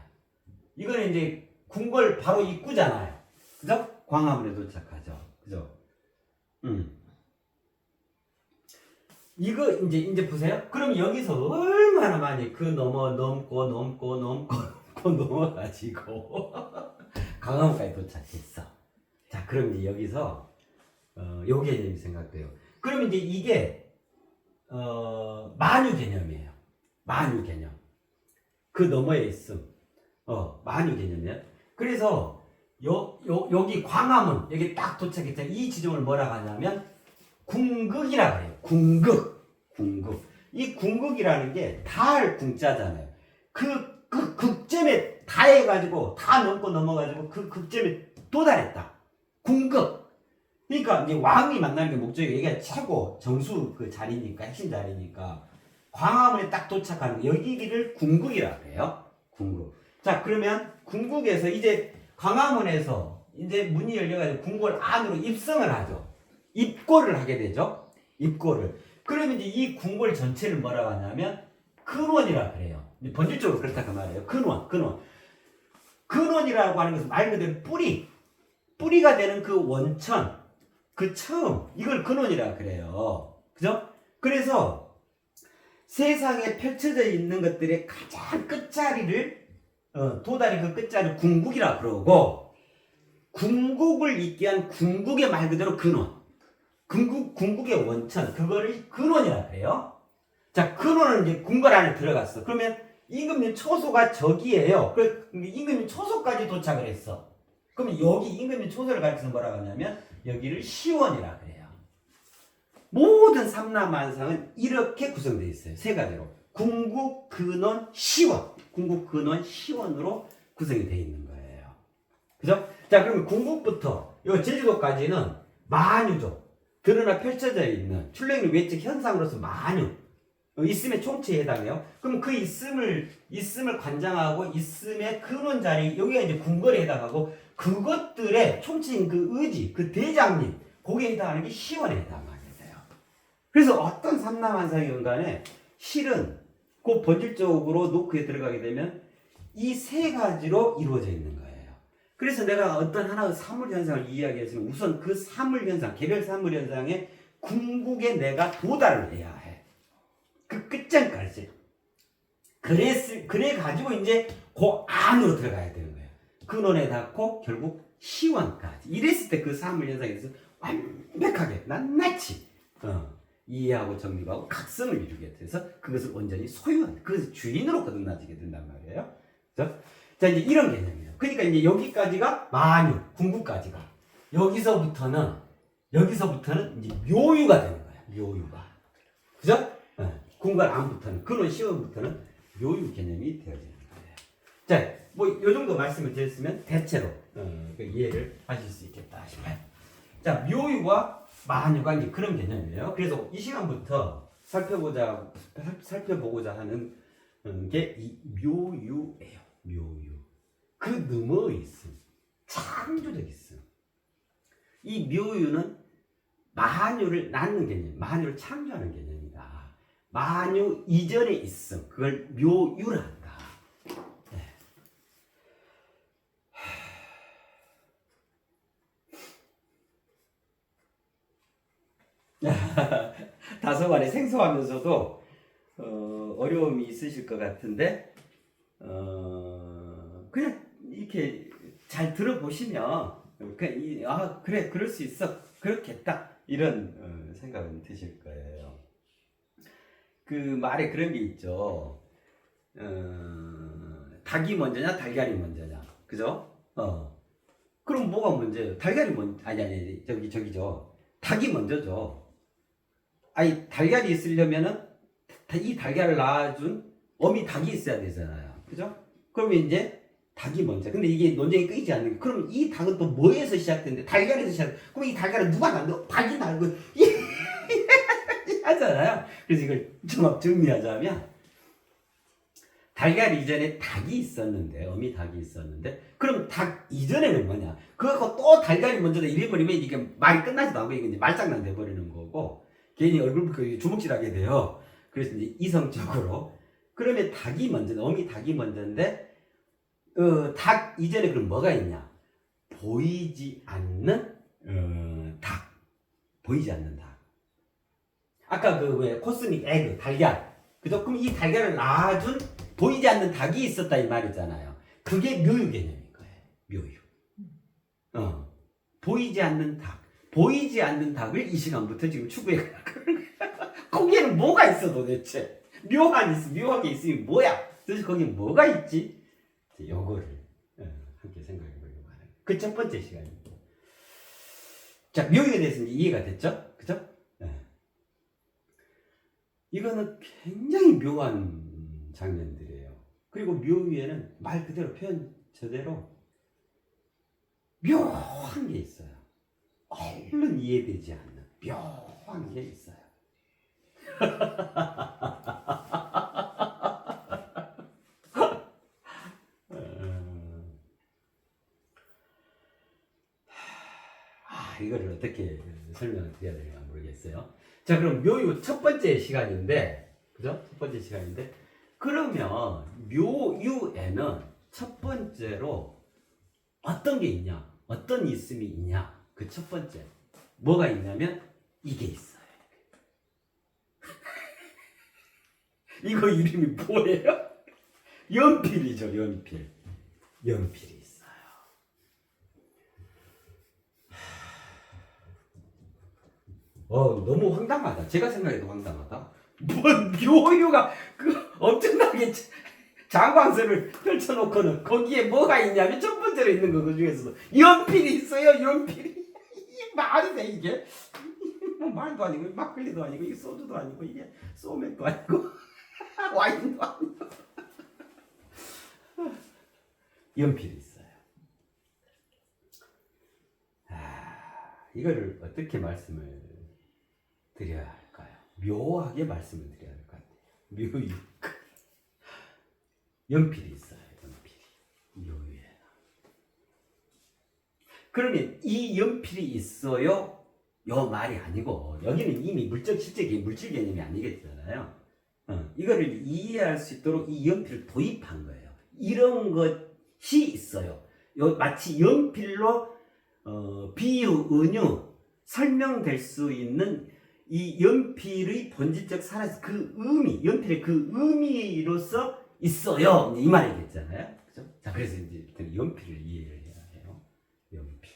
이거는 이제 궁궐 바로 입구잖아요. 그죠? 광화문에 도착하죠. 그죠? 이거 이제 보세요. 그럼 여기서 얼마나 많이 그 넘고 넘어가지고 강화문까지 도착했어. 자, 그럼 이제 여기서 요 개념이 생각돼요. 그럼 이제 이게 만유 개념이에요. 만유 개념. 그 너머에 있음. 만유 개념이에요. 그래서 여기 광화문 여기 딱 도착했잖아요. 이 지점을 뭐라고 하냐면 궁극이라고 해요. 궁극. 이 궁극이라는 게 달 궁자잖아요. 그 극점에 다 해가지고 다 넘고 넘어가지고 그 극점에 도달했다. 궁극. 그러니까 이제 왕이 만나는 게 목적이 여기가 최고 정수 그 자리니까, 핵심 자리니까 광화문에 딱 도착하는 거, 여기를 궁극이라고 해요. 궁극. 자, 그러면 궁극에서 이제 광화문에서 이제 문이 열려가지고 궁궐 안으로 입성을 하죠. 입고를 하게 되죠. 입고를. 그러면 이제 이 궁궐 전체를 뭐라고 하냐면 근원이라 그래요. 본질적으로 그렇다 그 말이에요. 근원이라고 하는 것은 말 그대로 뿌리가 되는 그 원천, 그 처음, 이걸 근원이라 그래요. 그죠? 그래서 세상에 펼쳐져 있는 것들의 가장 끝자리를, 도다리 그 끝자리 궁극이라 그러고, 궁극을 있게 한 궁극의 말 그대로 근원. 궁극의 원천, 그거를 근원이라 그래요. 자, 근원은 이제 궁궐 안에 들어갔어. 그러면 임금님 초소가 저기예요. 그 임금님 초소까지 도착을 했어. 그러면 여기 임금님 초소를 가리켜서 뭐라고 하냐면 여기를 시원이라 그래요. 모든 삼라만상은 이렇게 구성되어 있어요. 세 가지로. 궁극, 근원, 시원. 궁극, 근원, 시원으로 구성이 되어 있는 거예요. 그죠? 자, 그러면 궁극부터 요 제주도까지는 만유죠. 드러나 펼쳐져 있는 출생률 외적 현상으로서 만유. 있음의 총체에 해당해요. 그럼 그 있음을 관장하고 있음의 근원 자리, 여기가 이제 궁궐에 해당하고, 그것들의 총체인 그 의지, 그 대장님, 거기에 해당하는 게 시원에 해당하게 돼요. 그래서 어떤 삼라만상이건 간에 실은 그 본질적으로 노크에 들어가게 되면 이 세 가지로 이루어져 있는 거예요. 그래서 내가 어떤 하나의 사물현상을 이야기했으면 우선 그 사물현상, 개별 사물현상의 궁극에 내가 도달을 해야 해. 그 끝점까지. 그래가지고 이제 그 안으로 들어가야 되는 거예요. 근원에 닿고 결국 시원까지. 이랬을 때 그 사물현상에서 완벽하게 낱낱이 이해하고 정립하고 각성을 이루게 돼서 그것을 온전히 소유한, 그것을 주인으로 거듭나지게 된단 말이에요. 그렇죠? 자, 이제 이런 개념이에요. 그러니까 이제 여기까지가 만유, 궁극까지가. 여기서부터는 이제 묘유가 되는 거야. 묘유가. 그죠? 궁궐 안부터는, 근원 시원부터는 묘유 개념이 되어지는 거예요. 자, 뭐, 요 정도 말씀을 드렸으면 대체로, 이해를 하실 수 있겠다 싶어요. 자, 묘유와 만유가 이제 그런 개념이에요. 그래서 이 시간부터 살펴보고자 하는 게 이 묘유예요. 묘유. 그 너머에 있음. 창조적 있음. 이 묘유는 만유를 낳는 개념, 만유를 창조하는 개념이다. 만유 이전에 있음. 그걸 묘유라 한다. 네. 다소 많이 생소하면서도 어려움이 있으실 것 같은데 그냥 이렇게 잘 들어보시면 그래 그럴 수 있어 그렇겠다 이런 생각은 드실 거예요. 그 말에 그런 게 있죠. 닭이 먼저냐 달걀이 먼저냐, 그죠? 그럼 뭐가 먼저예요? 달걀이 아니 저기죠. 닭이 먼저죠. 아니 달걀이 있으려면은 이 달걀을 낳아준 어미 닭이 있어야 되잖아요, 그죠? 그러면 이제 닭이 먼저. 근데 이게 논쟁이 끊이지 않는 게, 그럼 이 닭은 또 뭐에서 시작되는데? 달걀에서 시작. 그럼 이 달걀은 누가 낳는? 닭이 낳고 하잖아요. 그래서 이걸 종합 정리하자면 달걀 이전에 닭이 있었는데, 어미 닭이 있었는데, 그럼 닭 이전에는 뭐냐? 그거 또 달걀이 먼저다 이래버리면 이게 말이 끝나지도 않고 이게 이제 말장난 돼버리는 거고, 괜히 얼굴 주먹질하게 돼요. 그래서 이제 이성적으로. 그러면 닭이 먼저, 어미 닭이 먼저인데, 닭 이전에 그럼 뭐가 있냐? 보이지 않는 닭. 보이지 않는 닭. 아까 왜 코스믹 에그, 달걀. 그죠? 그럼 이 달걀을 낳아준 보이지 않는 닭이 있었다 이 말이잖아요. 그게 묘유 개념인 거예요. 묘유. 보이지 않는 닭. 보이지 않는 닭을 이 시간부터 지금 추구해 가는 거예요. 거기에는 뭐가 있어 도대체? 묘하게 있으면 뭐야? 도대체 거기에 뭐가 있지? 요거를 함께 생각해 보려고 하는 그 첫 번째 시간입니다. 자, 묘유에 대해서 이제 이해가 됐죠? 그죠? 이거는 굉장히 묘한 장면들이에요. 그리고 묘유에는 말 그대로 표현 저대로 묘한 게 있어요. 얼른 이해되지 않는 묘한 게 있어요. 이거를 어떻게 설명을 드려야 될까 모르겠어요. 자, 그럼 묘유 첫 번째 시간인데, 그죠? 첫 번째 시간인데, 그러면 묘유에는 첫 번째로 어떤 게 있냐? 어떤 있음이 있냐? 그 첫 번째. 뭐가 있냐면, 이게 있어요. 이거 이름이 뭐예요? 연필이죠, 연필. 연필이 있어요. 너무 황당하다. 제가 생각해도 황당하다. 묘유가 엄청나게 장광설을 펼쳐놓고는 거기에 뭐가 있냐면 첫 번째로 있는 거 그 중에서도 연필이 있어요. 연필이. 이게 말이 돼 이게? 뭐 말도 아니고 막걸리도 아니고 이게 소주도 아니고 이게 소맥도 아니고 와인도 아니고 연필이 있어요. 이거를 어떻게 말씀을 드려야 할까요? 묘하게 말씀을 드려야 할 것 같아요. 묘유. 연필이 있어요. 연필이. 묘유에. 그러면 이 연필이 있어요? 요 말이 아니고 여기는 이미 물질 개념이 아니겠잖아요. 이거를 이해할 수 있도록 이 연필을 도입한 거예요. 이런 것이 있어요. 마치 연필로 비유, 은유 설명될 수 있는 이 연필의 본질적 살아서 그 의미, 연필의 그 의미로서 있어요. 이 말이겠잖아요. 그죠? 자, 그래서 이제 연필을 이해를 해야 해요. 연필.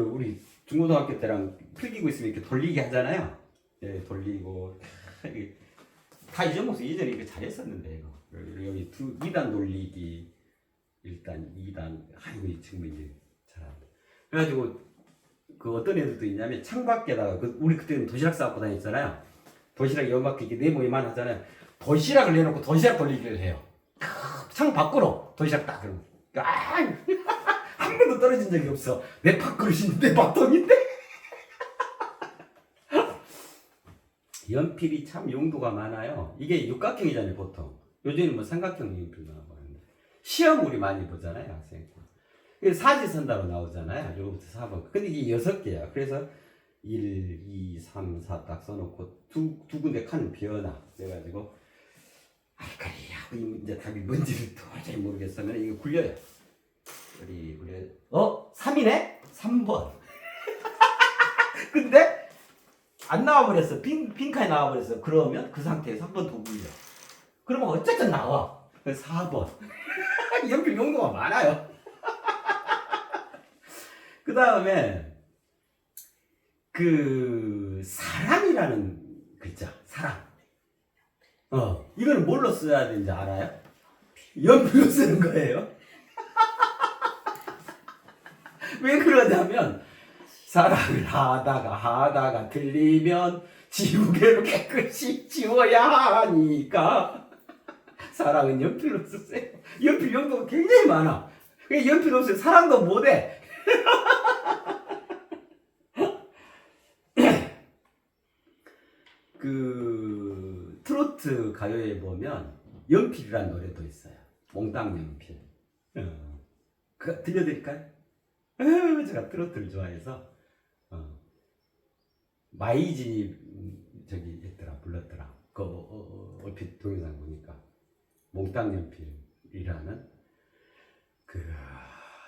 우리 중고등학교 때랑 필기고 있으면 이렇게 돌리기 하잖아요. 예, 돌리고. 다 잊어먹어서 예전에 이거 잘했었는데, 이거. 여기 2단 돌리기, 1단, 2단. 이거 지금 이제 잘합니다. 그래가지고, 어떤 애들도 있냐면 창밖에다가 우리 그때는 도시락 싸갖고 다녔잖아요. 도시락 연막 이렇게 네모에만 하잖아요. 도시락을 내놓고 도시락 돌리기를 해요. 창 밖으로 도시락 딱 그러면 한 번도 떨어진 적이 없어. 내 밥그릇인데 내 밥통인데 연필이 참 용도가 많아요. 이게 육각형이잖아요, 보통. 요즘은 뭐 삼각형 연필 나오고 하는데. 시험 우리 많이 보잖아요, 학생. 사지선다로 나오잖아요. 요거부터 4번. 근데 이게 6개야. 그래서 1, 2, 3, 4 딱 써놓고 두 군데 칸을 비워놔. 그래가지고 아이까리 이제 답이 뭔지를 도저히 모르겠으면 이거 굴려요. 우리 굴려. 3이네? 3번. 근데 안 나와버렸어. 빈칸이 나와버렸어. 그러면 그 상태에서 한 번 더 굴려. 그러면 어쨌든 나와. 4번. 연필 용도가 많아요. 그 다음에 그 사랑이라는 글자, 사랑. 이거는 뭘로 써야 되는지 알아요? 연필로 쓰는 거예요. 왜 그러냐면 사랑을 하다가 틀리면 지우개로 깨끗이 지워야 하니까 사랑은 연필로 쓰세요. 연필 용도가 굉장히 많아. 연필 없으면 사랑도 못해. 그 트로트 가요에 보면 연필이라는 노래도 있어요. 몽땅 연필. 그 들려드릴까요? 제가 트로트를 좋아해서 마이진이 저기 했더라, 불렀더라. 그 얼핏 동영상 보니까 몽땅 연필이라는 그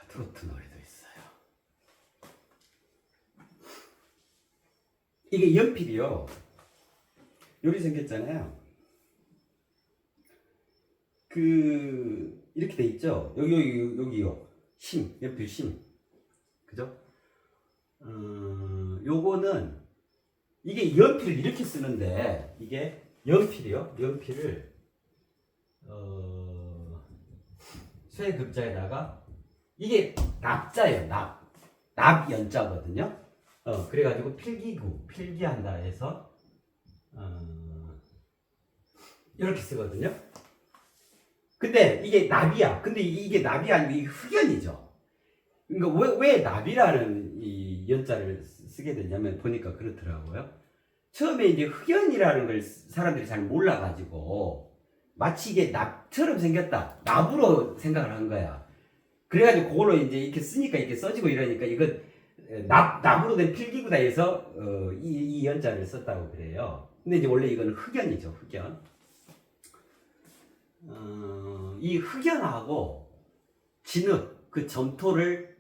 트로트 노래도 있어요. 이게 연필이요. 여기 생겼잖아요. 그 이렇게 돼 있죠. 여기요. 연필 심. 그죠? 요거는 이게 연필을 이렇게 쓰는데 이게 연필이요. 연필을 쇠급자에다가 이게 납자예요. 납 연자거든요. 그래가지고 필기한다 해서 이렇게 쓰거든요. 근데 이게 납이야. 근데 이게 납이 아니고 이게 흑연이죠. 그러니까 왜 납이라는 이 연자를 쓰게 되냐면 보니까 그렇더라고요. 처음에 이제 흑연이라는 걸 사람들이 잘 몰라가지고 마치 이게 납처럼 생겼다. 납으로 생각을 한 거야. 그래가지고 그걸로 이제 이렇게 쓰니까 이렇게 써지고 이러니까 이건 납으로 된 필기구다 해서 이 연자를 썼다고 그래요. 근데 이제 원래 이건 흑연이죠, 흑연. 이 흑연하고 진흙, 그 점토를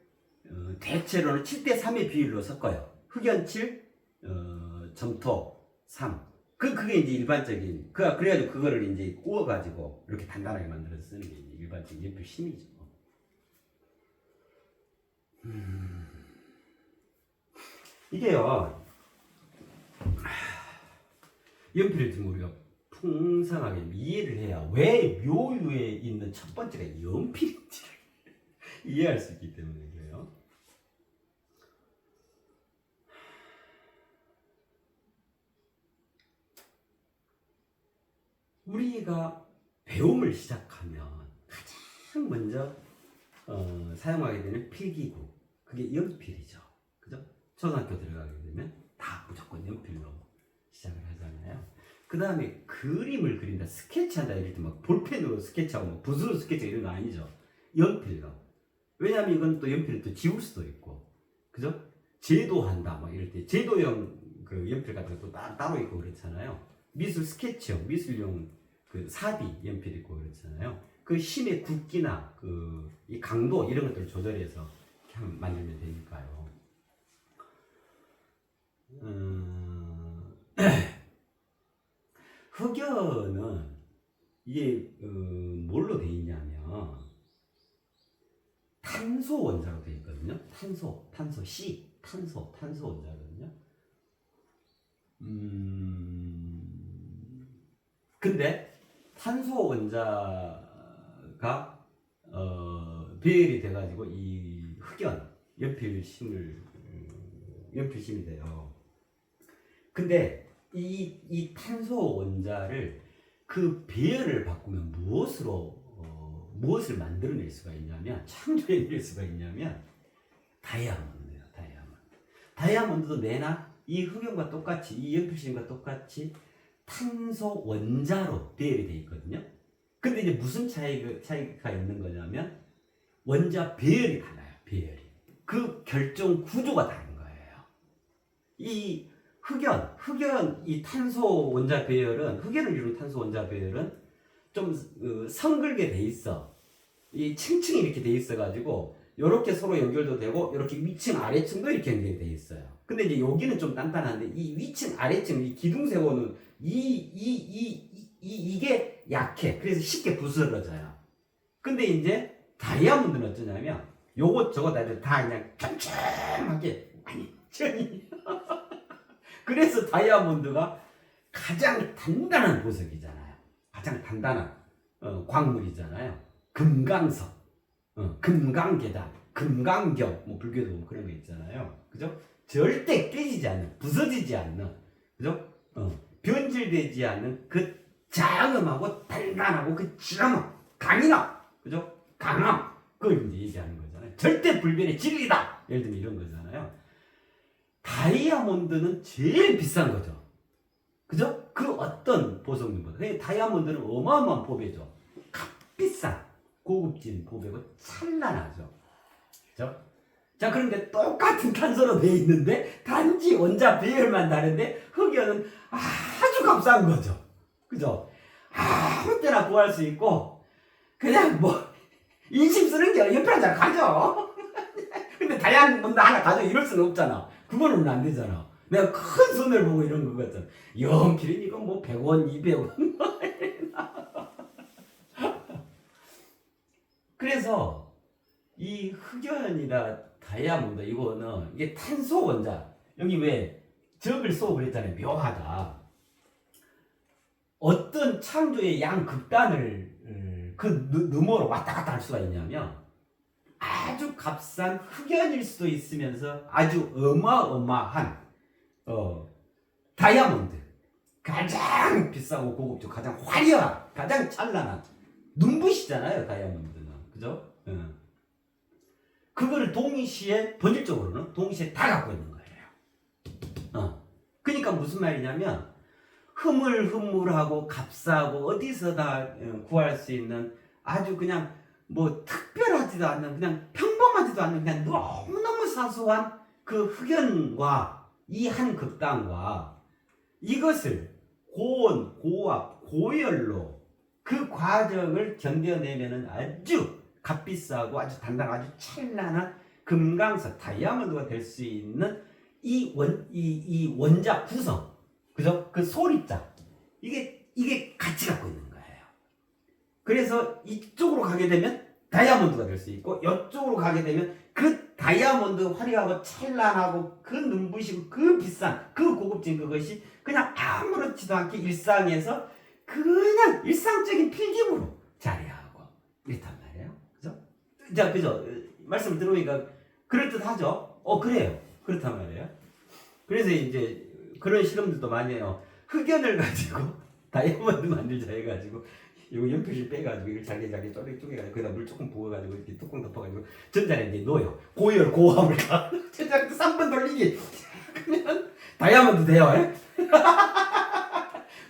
대체로는 7대3의 비율로 섞어요. 흑연 7, 점토 3. 그게 이제 일반적인, 그래가지고 그거를 이제 구워가지고 이렇게 단단하게 만들어서 쓰는 게 일반적인 연필 심이죠. 이게요, 연필을 좀 우리가 풍성하게 이해를 해야 왜 묘유에 있는 첫 번째가 연필인지를 이해할 수 있기 때문에 그래요. 우리가 배움을 시작하면 가장 먼저 사용하게 되는 필기구, 그게 연필이죠. 그죠? 초등학교 들어가게 되면 다 무조건 연필로 시작을 하잖아요. 그 다음에 그림을 그린다, 스케치한다 이럴 때 막 볼펜으로 스케치하고 뭐 붓으로 스케치하고 이런 거 아니죠. 연필로. 왜냐하면 이건 또 연필을 또 지울 수도 있고, 그죠? 제도한다 막 이럴 때 제도용 그 연필 같은 것도 따로 있고 그렇잖아요. 미술 스케치용, 미술용 그 사비 연필 있고 그렇잖아요. 그 심의 굵기나 그 이 강도 이런 것들을 조절해서 만들면 되니까요. 흑연은 이게 뭘로 돼 있냐면 탄소 원자로 돼 있거든요. 탄소 C, 탄소 원자거든요. 근데 탄소 원자가 배열이 돼가지고 이 흑연 연필심이 돼요. 근데 이 탄소 원자를 그 배열을 바꾸면 무엇을 만들어낼 수가 있냐면, 창조해낼 수가 있냐면 다이아몬드예요. 다이아몬드도 내나 이 흑연과 똑같이, 이 연필심과 똑같이 탄소 원자로 배열이 되어 있거든요. 근데 이제 무슨 차이가 있는 거냐면 원자 배열이 달라요. 배열이. 그 결정 구조가 다른 거예요. 이 흑연 이 탄소 원자 배열은 흑연을 이룬 탄소 원자 배열은 좀 성글게 돼 있어. 이 층층이 이렇게 돼 있어 가지고 이렇게 서로 연결도 되고 이렇게 위층 아래층도 이렇게 연결이 돼 있어요. 근데 이제 여기는 좀 단단한데 이 위층 아래층 이 기둥세포는 이게 약해. 그래서 쉽게 부스러져요. 근데 이제 다이아몬드는 어쩌냐면 요것 저것 다 그냥 촘촘하게 완전히 그래서 다이아몬드가 가장 단단한 보석이잖아요. 가장 단단한 광물이잖아요. 금강석, 금강계단, 금강경, 뭐 불교도 뭐 그런 거 있잖아요. 그죠? 절대 깨지지 않는, 부서지지 않는, 그죠? 변질되지 않는 그 장엄하고 단단하고 그 지엄함, 강인함, 그죠? 강함, 그걸 이제 얘기하는 거잖아요. 절대 불변의 진리다! 예를 들면 이런 거잖아요. 다이아몬드는 제일 비싼 거죠. 그죠? 그 어떤 보석물보다. 다이아몬드는 어마어마한 보배죠. 값비싼 고급진 보배고 찬란하죠. 그죠? 자, 그런데 똑같은 탄소로 되어 있는데 단지 원자 배열만 다른데 흑연은 아주 값싼 거죠. 그죠? 아무 때나 구할 수 있고 그냥 뭐 인심 쓰는 게 옆에 한 잔 가져. 근데 다이아몬드 하나 가져 이럴 수는 없잖아. 그거는 안 되잖아. 내가 큰 손을 보고 이런 거 같잖아. 연필은 이건 뭐 100원, 200원. 그래서 이 흑연이나 다이아몬드 이거는 이게 탄소 원자. 여기 왜 적을 쏘고 그랬잖아요. 묘하다. 어떤 창조의 양극단을 그 너머로 왔다 갔다 할 수가 있냐면 아주 값싼 흑연일 수도 있으면서 아주 어마어마한 다이아몬드 가장 비싸고 고급지고 가장 화려한 가장 찬란한 눈부시잖아요. 다이아몬드는 그죠? 그거를 동시에 본질적으로는 동시에 다 갖고 있는 거예요. 그러니까 무슨 말이냐면 흐물흐물하고 값싸고 어디서 다 구할 수 있는 아주 그냥 뭐 특별하지도 않는 그냥 평범하지도 않는 그냥 너무너무 사소한 그 흑연과 이 한 극단과 이것을 고온, 고압, 고열로 그 과정을 견뎌내면은 아주 값비싸고 아주 단단하고 아주 찬란한 금강석, 다이아몬드가 될 수 있는 이 원자 구성, 그죠? 그 소립자 이게 같이 갖고 있는 거예요. 그래서 이쪽으로 가게 되면 다이아몬드가 될 수 있고 이쪽으로 가게 되면 그 다이아몬드 화려하고 찬란하고 그 눈부시고 그 비싼 그 고급진 그것이 그냥 아무렇지도 않게 일상에서 그냥 일상적인 필기구로 자리하고 이렇단 말이에요. 그죠? 자, 그죠? 말씀을 들어보니까 그럴듯하죠? 그래요. 그렇단 말이에요. 그래서 이제 그런 실험들도 많이 해요. 흑연을 가지고 다이아몬드 만들자 해가지고 이거 연필을 빼가지고 이걸 잘게 쪼개가지고 거기다 물 조금 부어가지고 이렇게 뚜껑 덮어가지고 전자레인지에 이제 넣어요. 고열 고압을 가 전자레인지 3분 돌리기 그러면 다이아몬드 돼요.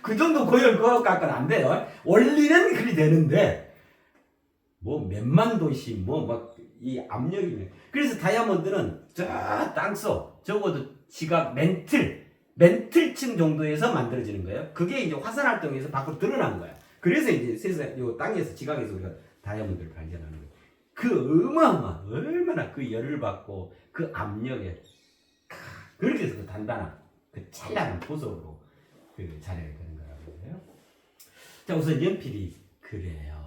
그 정도 고열 고압 갖고는 안 돼요. 원리는 그리 되는데 뭐 몇만 도시 뭐 막 이 압력이 그래서 다이아몬드는 저 땅속 적어도 지각 멘틀층 정도에서 만들어지는 거예요. 그게 이제 화산 활동에서 밖으로 드러나는 거야. 그래서 이제 세상 요 땅에서 지각에서 우리가 다이아몬드를 발견하는 거예요. 그 얼마나 그 열을 받고 그 압력에 그렇게 해서 그 단단한 그 찬란한 보석으로 그 자리를 그는 거라고 해요. 자, 우선 연필이 그래요.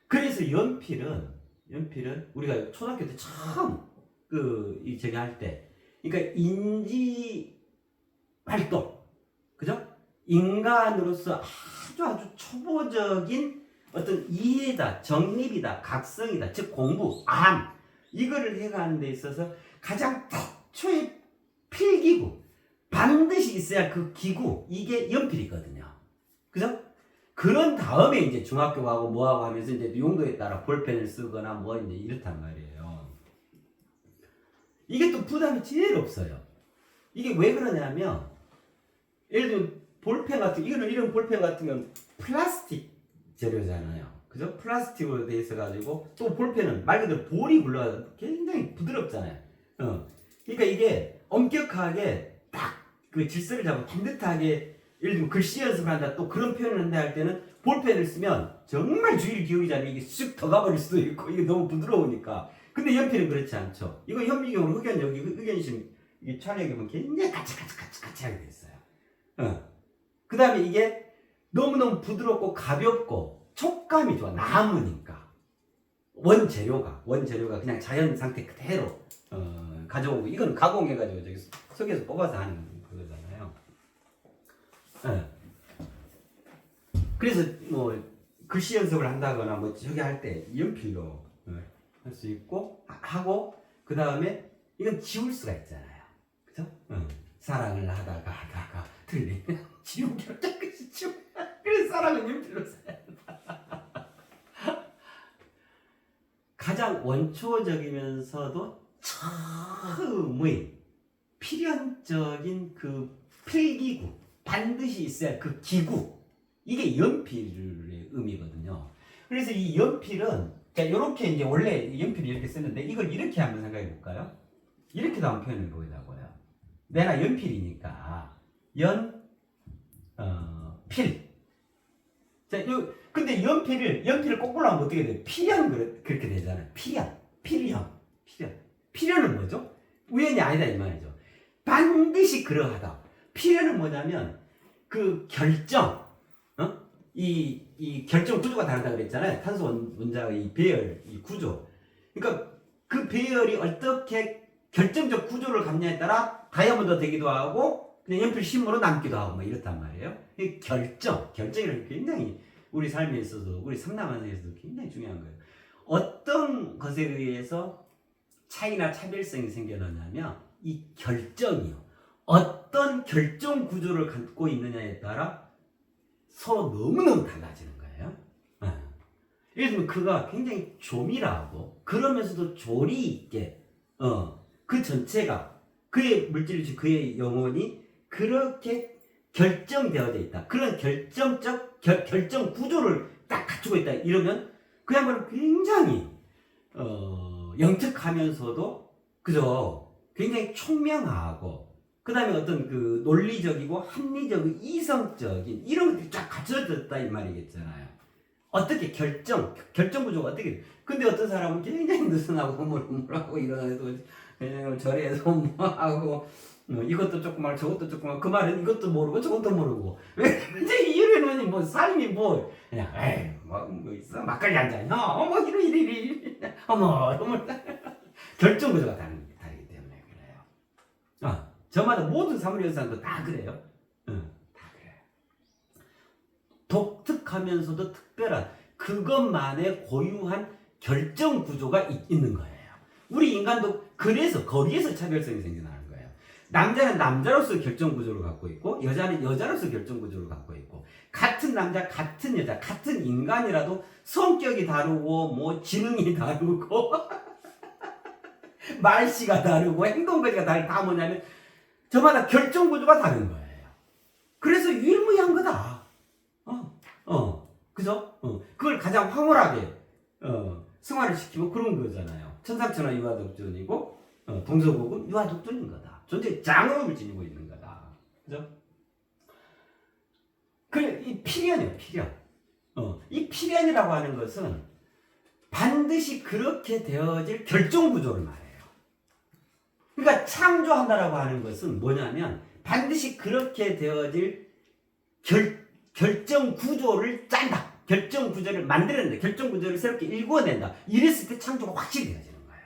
그래서 연필은 우리가 초등학교 때 처음 저기 할 때, 그러니까 인지 활동, 그죠? 인간으로서 아주 초보적인 어떤 이해다, 정립이다, 각성이다, 즉 공부, 이거를 해가는 데 있어서 가장 최초의 필기구, 반드시 있어야 그 기구, 이게 연필이거든요. 그죠? 그런 다음에 이제 중학교 가고 뭐하고 하면서 이제 용도에 따라 볼펜을 쓰거나 뭐 이제 이렇단 말이에요. 이게 또 부담이 제일 없어요. 이게 왜 그러냐면 예를 들면 볼펜 같은 이런 볼펜 같은 건 플라스틱 재료잖아요. 그죠? 플라스틱으로 돼 있어 가지고 또 볼펜은 말 그대로 볼이 굴러가서 굉장히 부드럽잖아요. 그러니까 이게 엄격하게 딱 그 질서를 잡고 반듯하게 예를 들면 글씨 연습을 한다 또 그런 표현을 한다 할 때는 볼펜을 쓰면 정말 주의를 기울이지 않으면 이게 쑥 들어가버릴 수도 있고 이게 너무 부드러우니까. 근데 연필은 그렇지 않죠. 이거 현미경으로 흑연심 이게 촬영해 보면 굉장히 까치하게 돼 있어요. 그 다음에 이게 너무너무 부드럽고 가볍고 촉감이 좋아. 나무니까 원재료가 그냥 자연 상태 그대로 가져오고 이건 가공해가지고 저기 석에서 뽑아서 하는 그거잖아요. 그래서 뭐 글씨 연습을 한다거나 뭐 저기 할 때 연필로 할 수 있고 하고 그 다음에 이건 지울 수가 있잖아요. 그죠? 사랑을 하다가 틀리면 지우기로 깨끗이 지우. 그래서 사랑은 연필로 써야 한다. 가장 원초적이면서도 처음의 필연적인 그 필기구 반드시 있어야 할 그 기구 이게 연필의 의미거든요. 그래서 이 연필은 자 이렇게 이제 원래 연필을 이렇게 쓰는데 이걸 이렇게 한번 생각해 볼까요? 이렇게도 한번 표현해 보자고요. 내가 연필이니까 필. 자, 근데 연필을 거꾸로 하면 어떻게 돼요? 필연 그렇게 되잖아요. 필연은 뭐죠? 우연이 아니다 이 말이죠. 반드시 그러하다. 필연은 뭐냐면 그 결정, 이 결정 구조가 다르다 그랬잖아요. 탄소 원자의 이 배열, 이 구조. 그러니까 그 배열이 어떻게 결정적 구조를 갖냐에 따라 다이아몬드 되기도 하고 그냥 연필 심으로 남기도 하고 뭐 이렇단 말이에요. 이 결정이라는 게 굉장히 우리 삶에 있어서 우리 삼남한에서도 굉장히 중요한 거예요. 어떤 것에 의해서 차이나 차별성이 생겨나냐면 이 결정이요. 어떤 결정 구조를 갖고 있느냐에 따라 서로 너무너무 달라지는 거예요. 예를 들면 그가 굉장히 조밀하고 그러면서도 조리 있게 그 전체가 그의 물질이 그의 영혼이 그렇게 결정되어져 있다. 그런 결정 구조를 딱 갖추고 있다. 이러면 그 양반은 굉장히 영특하면서도 그죠? 굉장히 총명하고 그 다음에 어떤 그 논리적이고 합리적이고 이성적인 이런 것들이 쫙 갖춰졌다 이 말이겠잖아요. 어떻게 결정 구조가 어떻게 돼? 근데 어떤 사람은 굉장히 느슨하고 흐물흐물하고 이러고 그냥 절에서 뭐 하고 이것도 조금 말 저것도 조금 말 그 말은 이것도 모르고 저것도 모르고 왜 근데 이러느니 뭐 삶이 뭐 그냥 에이 뭐 있어 막걸리 한 잔 뭐 이리 어머 결정 구조가 다르기 때문에 그래요. 저마다 모든 사무엘 사람도 다 그래요. 다 그래요. 독특하면서도 특별한 그것만의 고유한 결정 구조가 있는 거예요. 우리 인간도 그래서 거기에서 차별성이 생겨나는 거예요. 남자는 남자로서 결정 구조를 갖고 있고 여자는 여자로서 결정 구조를 갖고 있고 같은 남자, 같은 여자, 같은 인간이라도 성격이 다르고 뭐 지능이 다르고 말씨가 다르고 행동거리가 다 뭐냐면 저마다 결정 구조가 다른 거예요. 그래서 유일무이한 거다. 그죠? 그걸 가장 황홀하게 승화를 시키면 그런 거잖아요. 천상천하 유아독존이고 동서고금 유아독존인 거다. 존재 장엄을 지니고 있는 거다. 그죠? 이 필연이에요. 필연. 이 필연이라고 하는 것은 반드시 그렇게 되어질 결정 구조를 말해요. 그러니까 창조한다라고 하는 것은 뭐냐면 반드시 그렇게 되어질 결정 구조를 짠다. 결정 구조를 만들어낸다. 결정 구조를 새롭게 일구어낸다. 이랬을 때 창조가 확실히 되어지는 거예요.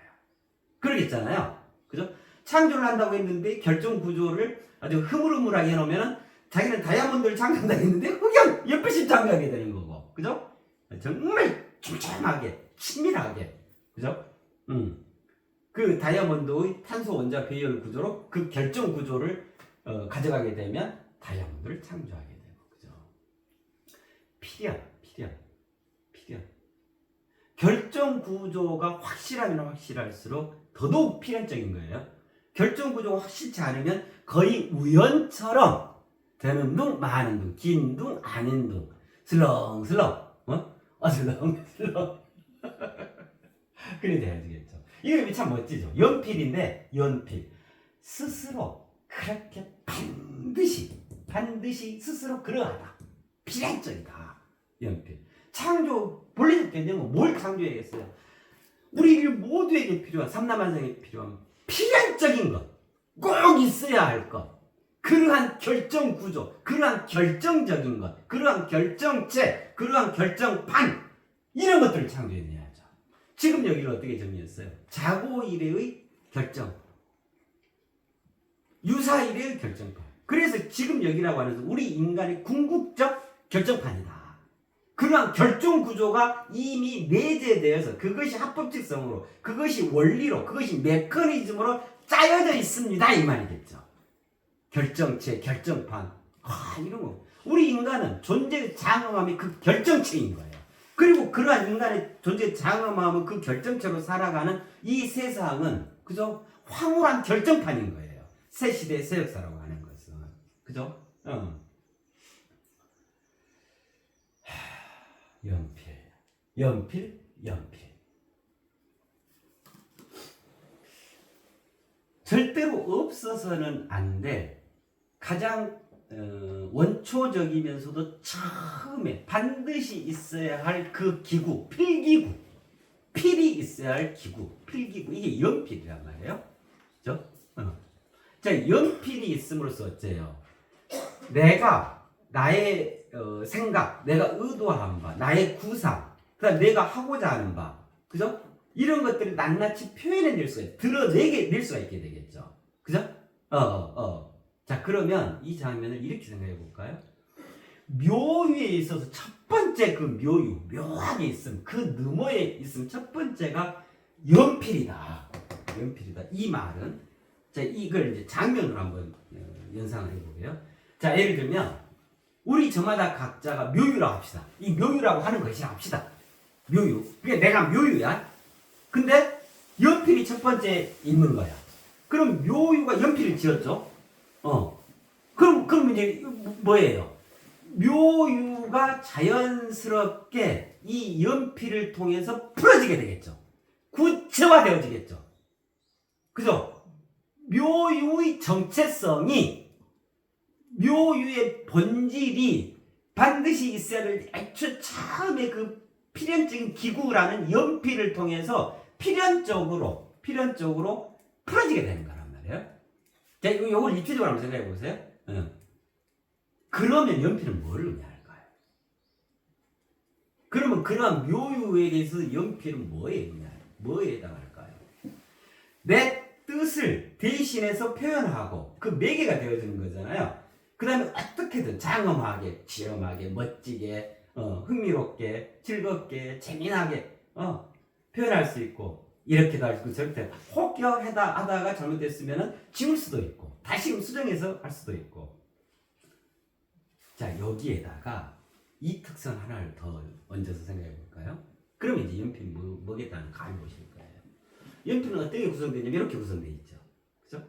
그러겠잖아요. 그죠? 창조를 한다고 했는데 결정 구조를 아주 흐물흐물하게 해놓으면 자기는 다이아몬드를 창조한다고 했는데 흑연 연필심 창조하게 되는 거고. 그죠? 정말 촘촘하게 친밀하게. 그죠? 그 다이아몬드의 탄소 원자 배열 구조로 그 결정 구조를 가져가게 되면 다이아몬드를 창조하게 되고. 그죠? 필연. 결정 구조가 확실하면 확실할수록 더더욱 필연적인 거예요. 결정 구조가 확실치 않으면 거의 우연처럼 되는 둥 마는 둥, 긴 둥 아닌 둥, 슬렁슬렁, 슬렁슬렁. 그래 돼야겠죠. 이게 참 멋지죠. 연필인데 연필 스스로 그렇게 반드시 스스로 그러하다. 필연적이다. 연필. 창조 본래적 개념은 뭘 창조해야겠어요? 우리 모두에게 필요한 삼남한상에 필요한 필연적인 것, 꼭 있어야 할 것, 그러한 결정 구조, 그러한 결정적인 것, 그러한 결정체, 그러한 결정판, 이런 것들을 창조해내야죠. 지금 여기를 어떻게 정리했어요? 자고일의 결정, 유사일의 결정판. 그래서 지금 여기라고 하는 것은 우리 인간의 궁극적 결정판이다. 그러한 결정 구조가 이미 내재되어서 그것이 합법적성으로, 그것이 원리로, 그것이 메커니즘으로 짜여져 있습니다. 이 말이겠죠. 결정체, 결정판. 이런 거. 우리 인간은 존재 장엄함이 그 결정체인 거예요. 그리고 그러한 인간의 존재 장엄함은 그 결정체로 살아가는 이 세상은, 그죠? 황홀한 결정판인 거예요. 새 시대, 새 역사라고 하는 것은. 그죠? 연필. 절대로 없어서는 안 돼. 가장 원초적이면서도 처음에 반드시 있어야 할 그 기구, 필기구. 필이 있어야 할 기구, 필기구. 이게 연필이란 말이에요. 그죠? 자, 연필이 있음으로써 어째요? 내가 나의 생각, 내가 의도한 바, 나의 구상, 그다음 내가 하고자 하는 바, 그죠? 이런 것들을 낱낱이 표현해낼 수가 있어요. 낼 수가 있게 되겠죠. 그죠? 자, 그러면 이 장면을 이렇게 생각해 볼까요? 묘유에 있어서 첫 번째 그 묘유, 묘하게 있음, 그 너머에 있음 첫 번째가 연필이다. 이 말은, 자, 이걸 이제 장면으로 한번 연상을 해보게요. 자, 예를 들면, 우리 저마다 각자가 묘유라고 합시다. 이 묘유라고 하는 것이 합시다. 묘유. 그러니까 내가 묘유야. 근데 연필이 첫 번째 있는 거야. 그럼 묘유가 연필을 지었죠? 그럼 이제 뭐예요? 묘유가 자연스럽게 이 연필을 통해서 풀어지게 되겠죠. 구체화되어지겠죠. 그죠? 묘유의 정체성이, 묘유의 본질이 반드시 있어야 될 애초 처음에 그 필연적인 기구라는 연필을 통해서 필연적으로 풀어지게 되는 거란 말이에요. 자, 이걸 입체적으로 한번 생각해 보세요. 그러면 연필은 뭘 의미할까요? 그러면 그러한 묘유에 대해서 연필은 뭐에 해당할까요? 내 뜻을 대신해서 표현하고 그 매개가 되어지는 거잖아요. 그 다음에 어떻게든 장엄하게, 지엄하게, 멋지게, 흥미롭게, 즐겁게, 재미나게 표현할 수 있고, 이렇게도 할 수 있고, 저렇게 하다가 잘못됐으면 지울 수도 있고, 다시 수정해서 할 수도 있고. 자, 여기에다가 이 특성 하나를 더 얹어서 생각해 볼까요? 그러면 이제 연필이 뭐겠다는 감이 보실 거예요. 연필은 어떻게 구성되냐면 이렇게 구성되어 있죠. 그죠?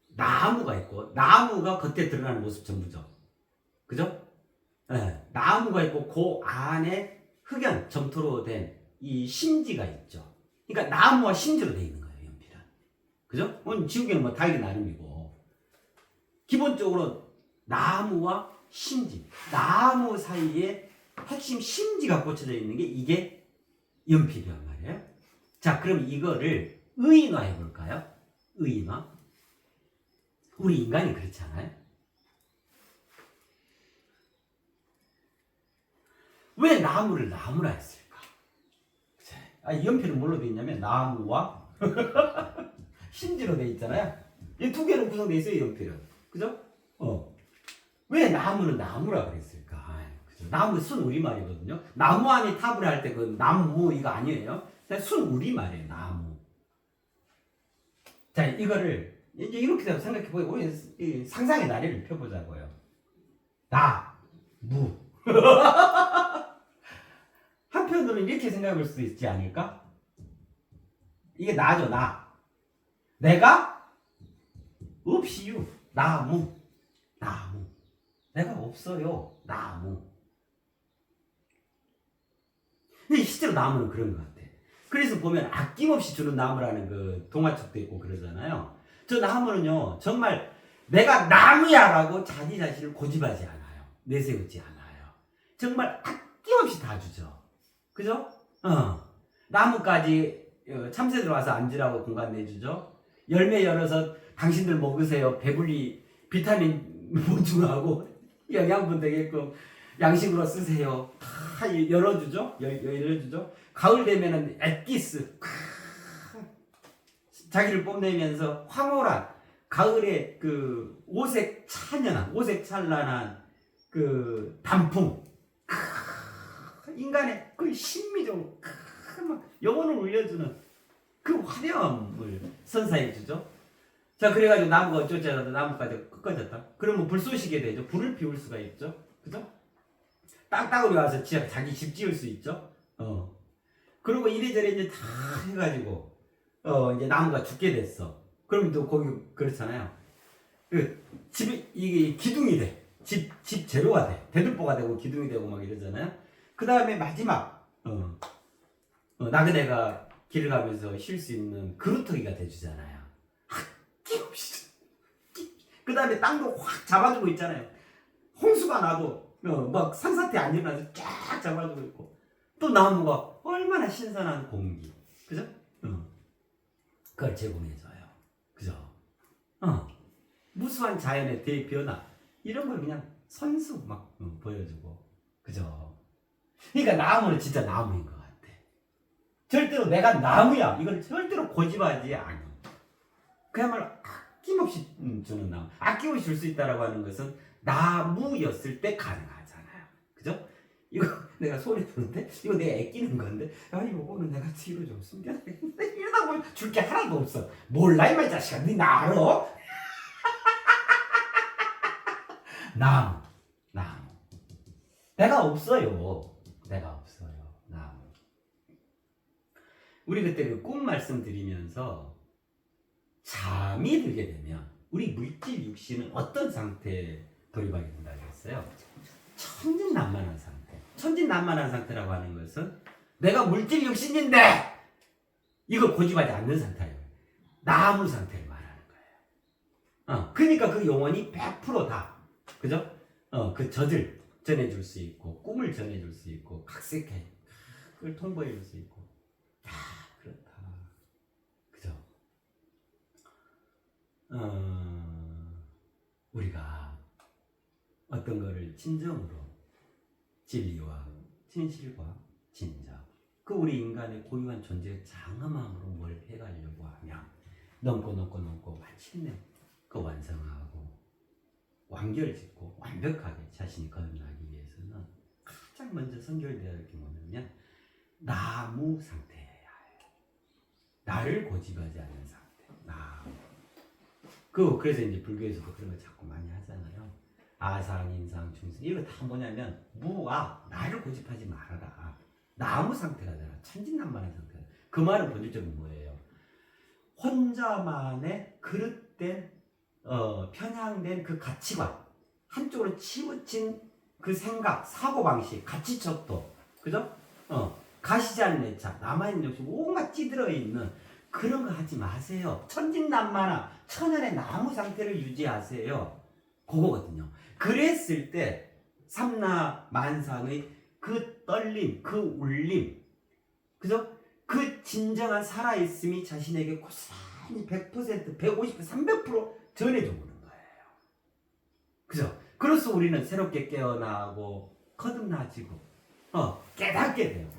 나무가 있고, 나무가 겉에 드러나는 모습 전부죠. 그죠? 나무가 있고, 그 안에 흑연, 점토로 된 이 심지가 있죠. 그러니까 나무와 심지로 되어 있는 거예요, 연필은. 그죠? 지우개는 뭐 달리 나름이고. 기본적으로 나무와 심지, 나무 사이에 핵심 심지가 꽂혀져 있는 게 이게 연필이란 말이에요. 자, 그럼 이거를 의인화해 볼까요? 의인화. 우리 인간이 그렇지 않아요? 왜 나무를 나무라 했을까? 연필은 뭘로 되어 있냐면 나무와 심지로 되어 있잖아요. 이 두 개로 구성되어 있어요, 연필은. 그죠? 왜 나무는 나무라 그랬을까? 그죠? 나무 순 우리말이거든요. 나무 안에 탑을 할 때 그 나무 이거 아니에요. 순 우리말이에요, 나무. 자, 이거를 이제 이렇게 생각해보고 우리 상상의 나래를 펴보자고요. 무. 한편으로는 이렇게 생각할 수도 있지 않을까? 이게 나죠, 나. 내가 없이요. 나무. 내가 없어요. 나무. 근데 실제로 나무는 그런 것 같아. 그래서 보면 아낌없이 주는 나무라는 그 동화책도 있고 그러잖아요. 저 나무는요, 정말 내가 나무야라고 자기 자신을 고집하지 않아요. 내세우지 않아요. 정말 아낌없이 다 주죠. 그죠? 나무까지 참새들 와서 앉으라고 공간 내주죠. 열매 열어서 당신들 먹으세요. 배불리 비타민 보충하고 영양분 되게끔 양식으로 쓰세요. 다 열어주죠. 열어주죠. 가을 되면은 엑기스 자기를 뽐내면서 황홀한 가을의 그 오색 찬란한 그 단풍, 인간의 그 신미적 막 영혼을 울려주는 그 화려함을 선사해 주죠. 자, 그래가지고 나무가 어쩌자도 나무까지 꺾어졌다. 그러면 불쏘시개 되죠. 불을 피울 수가 있죠. 그죠? 땅땅으로 와서 자기 집 지을 수 있죠. 그리고 이래저래 이제 다 해가지고 이제 나무가 죽게 됐어. 그럼 또 거기 그렇잖아요. 그 집이 이게 기둥이 돼. 집 재료가 돼. 대들보가 되고 기둥이 되고 막 이러잖아요. 그 다음에 마지막 나그네가 길을 가면서 쉴 수 있는 그루터기가 돼주잖아요. 아낌없이. 그 다음에 땅도 확 잡아주고 있잖아요. 홍수가 나도 막 산사태 안 일어나서 쫙 잡아주고 있고, 또 나무가 얼마나 신선한 공기, 그죠? 그걸 제공해줘요. 그죠? 무수한 자연의 대변화 이런 걸 그냥 선수 막 보여주고, 그죠? 그러니까 나무는 진짜 나무인 것 같아. 절대로 내가 나무야 이걸 절대로 고집하지 않아. 그야말로 아낌없이 주는 나무. 아낌없이 줄 수 있다라고 하는 것은 나무였을 때 가능하잖아요. 그죠? 이거 내가 소리 부는데 이거 내가 애끼는 건데, 야 이거는 내가 뒤로 좀 숨겨야 되겠는데, 이러다 보면 줄 게 하나도 없어. 몰라 이마 이 자식아, 니 나 알아? 나무. 내가 없어요. 나무. 우리 그때 그 꿈 말씀드리면서 잠이 들게 되면 우리 물질 육신은 어떤 상태에 돌입하게 된다고 했어요? 천진난만한 상태. 천진난만한 상태라고 하는 것은 내가 물질 육신인데 이걸 고집하지 않는 상태예요. 나무 상태를 말하는 거예요. 그러니까 그 영혼이 100%다. 그죠? 그 젖을 전해줄 수 있고, 꿈을 전해줄 수 있고, 각색해. 그걸 통보해줄 수 있고. 그렇다. 그죠? 우리가 어떤 거를 진정으로 진리와 진실과 진짜, 그 우리 인간의 고유한 존재의 장엄함으로 뭘 해가려고 하면 넘고 마침내 그 완성하고 완결짓고 완벽하게 자신이 거듭나기 위해서는 가장 먼저 선결되어야 할 게 뭐냐면 나무 상태야 해요. 나를 고집하지 않는 상태. 나무. 그래서 이제 불교에서도 그런 거 자꾸 많이 하잖아요. 아상, 인상, 중생. 이거 다 뭐냐면 무아, 나를 고집하지 말아라. 나무 상태가 되라. 천진난만한 상태가. 그 말은 본질적으로 뭐예요? 혼자만의 그릇된 편향된 그 가치관, 한쪽으로 치우친 그 생각, 사고방식, 가치척도, 그죠? 가시지 않는 내 차, 남아있는 역시 온갖 찌들어 있는 그런 거 하지 마세요. 천진난만한 천연의 나무 상태를 유지하세요. 그거거든요. 그랬을 때 삼라만상의 그 떨림, 그 울림, 그죠? 그 진정한 살아있음이 자신에게 고스란히 100%, 150%, 300% 전해주는 거예요. 그죠? 그래서 우리는 새롭게 깨어나고 거듭나지고 깨닫게 되고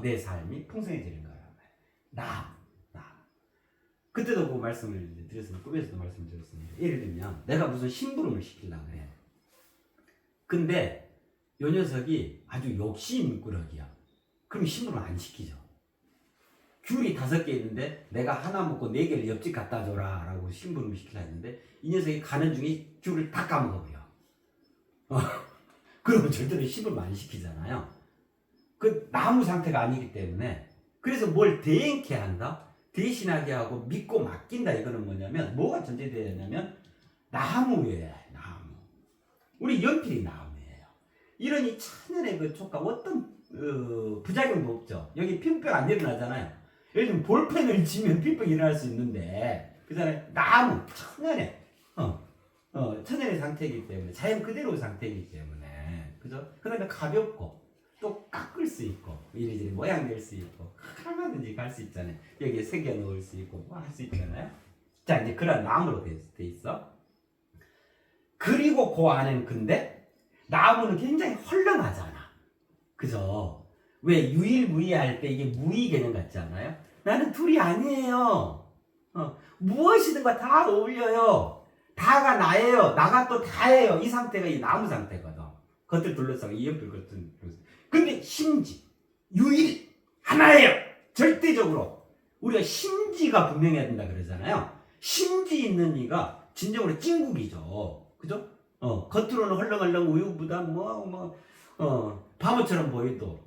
내 삶이 풍성해지는 거예요. 나. 그때도 그 말씀을 드렸습니다. 꿈에서도 말씀드렸습니다. 예를 들면 내가 무슨 심부름을 시키려고 그래. 근데 요 녀석이 아주 욕심꾸러기야. 그럼 심부름 안 시키죠. 귤이 5개 있는데 내가 하나 먹고 4개를 옆집 갖다 줘라 라고 심부름을 시키려 했는데 이 녀석이 가는 중에 귤을 다 까먹어버려. 그러면 절대로 심부름 안 시키잖아요. 그 나무 상태가 아니기 때문에. 그래서 뭘 대행케 한다? 대신하게 하고 믿고 맡긴다. 이거는 뭐냐면 뭐가 전제되어 있냐면 나무예요. 나무. 우리 연필이 나무예요. 이런 이 천연의 그 촉감 어떤 부작용도 없죠. 여기 피부병 안 일어나잖아요. 예를 들면 볼펜을 치면 피부병 일어날 수 있는데 그잖아요. 나무 천연의 천연의 상태이기 때문에 자연 그대로의 상태이기 때문에 그죠? 그다음에 가볍고 또 깎을 수 있고 이리저리 모양 낼 수 있고 얼마든지 갈 수 있잖아요. 여기에 새겨 넣을 수 있고 뭐 할 수 있잖아요. 자 이제 그런 나무로 돼 있어. 그리고 그 안에는 근데 나무는 굉장히 헐렁하잖아. 그죠? 왜 유일무이할 때 이게 무의 개념 같지 않아요? 나는 둘이 아니에요. 무엇이든가 다 어울려요. 다가 나예요. 나가 또 다예요. 이 상태가 이 나무 상태거든. 겉을 둘러싸고 이 옆을 겉을 둘러싸고. 근데 심지 유일 하나예요. 절대적으로 우리가 심지가 분명해야 된다 그러잖아요. 심지 있는 이가 진정으로 찐국이죠. 그죠? 겉으로는 헐렁헐렁 우유부단 바보처럼 보여도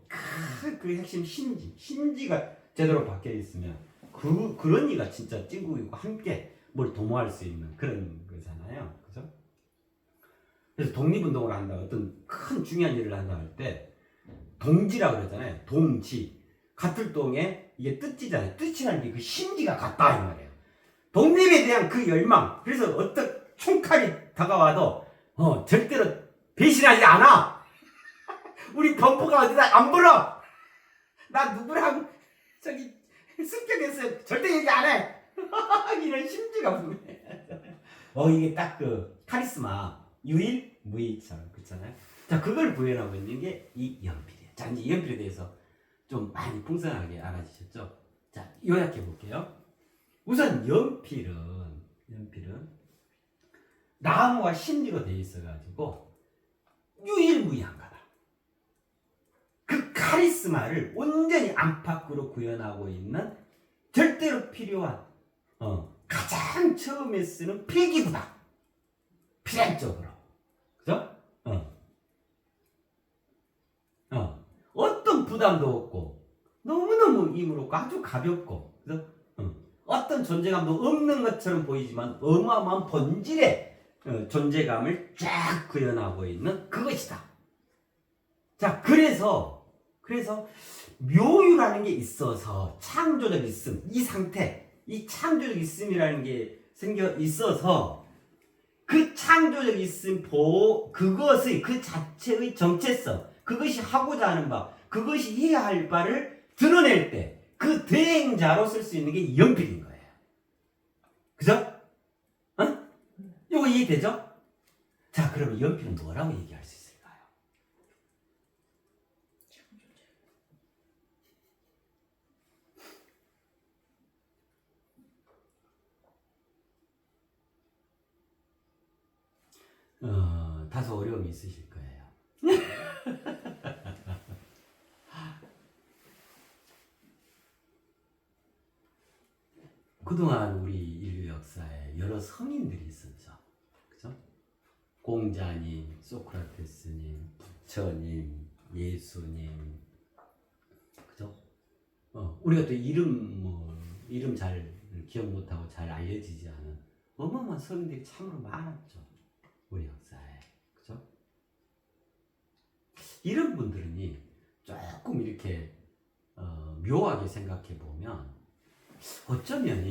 그 핵심 심지가 제대로 박혀 있으면 그런 이가 진짜 찐국이고 함께 뭘 도모할 수 있는 그런 거잖아요. 그죠? 그래서 독립운동을 한다, 어떤 큰 중요한 일을 한다 할 때 동지라고 그러잖아요. 동지. 같은 동에 이게 뜻지잖아요. 뜻이라는 게 그 심지가 같다 이 말이에요. 독립에 대한 그 열망. 그래서 어떤 총칼이 다가와도 절대로 배신하지 않아. 우리 범부가 어디다 안 불어. 나 누구랑 저기 습격했어요. 절대 얘기 안 해. 이런 심지가 분명해. 이게 딱 그 카리스마 유일 무이처럼 그렇잖아요. 자 그걸 구현하고 있는 게 이 연필이에요. 자 이제 이 연필에 대해서 좀 많이 풍성하게 알아주셨죠? 자 요약해 볼게요. 우선 연필은 나무와 심지로 되어 있어가지고 유일무이한 거다. 그 카리스마를 온전히 안팎으로 구현하고 있는 절대로 필요한 가장 처음에 쓰는 필기구다. 필연적으로. 그죠? 어떤 부담도 없고 너무너무 힘으로 없고 아주 가볍고 그죠? 어떤 존재감도 없는 것처럼 보이지만 어마어마한 본질의 존재감을 쫙 구현하고 있는 그것이다. 자, 그래서 묘유라는 게 있어서 창조적 있음, 이 상태, 이 창조적 있음이라는 게 생겨 있어서 그 창조적 있음 그것의 그 자체의 정체성, 그것이 하고자 하는 바, 그것이 해야 할 바를 드러낼 때 그 대행자로 쓸 수 있는 게 연필인 거예요. 그죠? 이거 이해되죠? 자, 그러면 연필은 뭐라고 얘기할 수 있을까요? 다소 어려움이 있으실 거예요. 그동안 우리 인류 역사에 여러 성인들이 있었죠. 그죠? 공자님, 소크라테스님, 부처님, 예수님. 그죠? 우리가 또 이름 잘 기억 못하고 잘 알려지지 않은 어마어마한 성인들이 참으로 많았죠. 우리 역사에. 그죠? 이런 분들은 조금 이렇게 묘하게 생각해 보면 어쩌면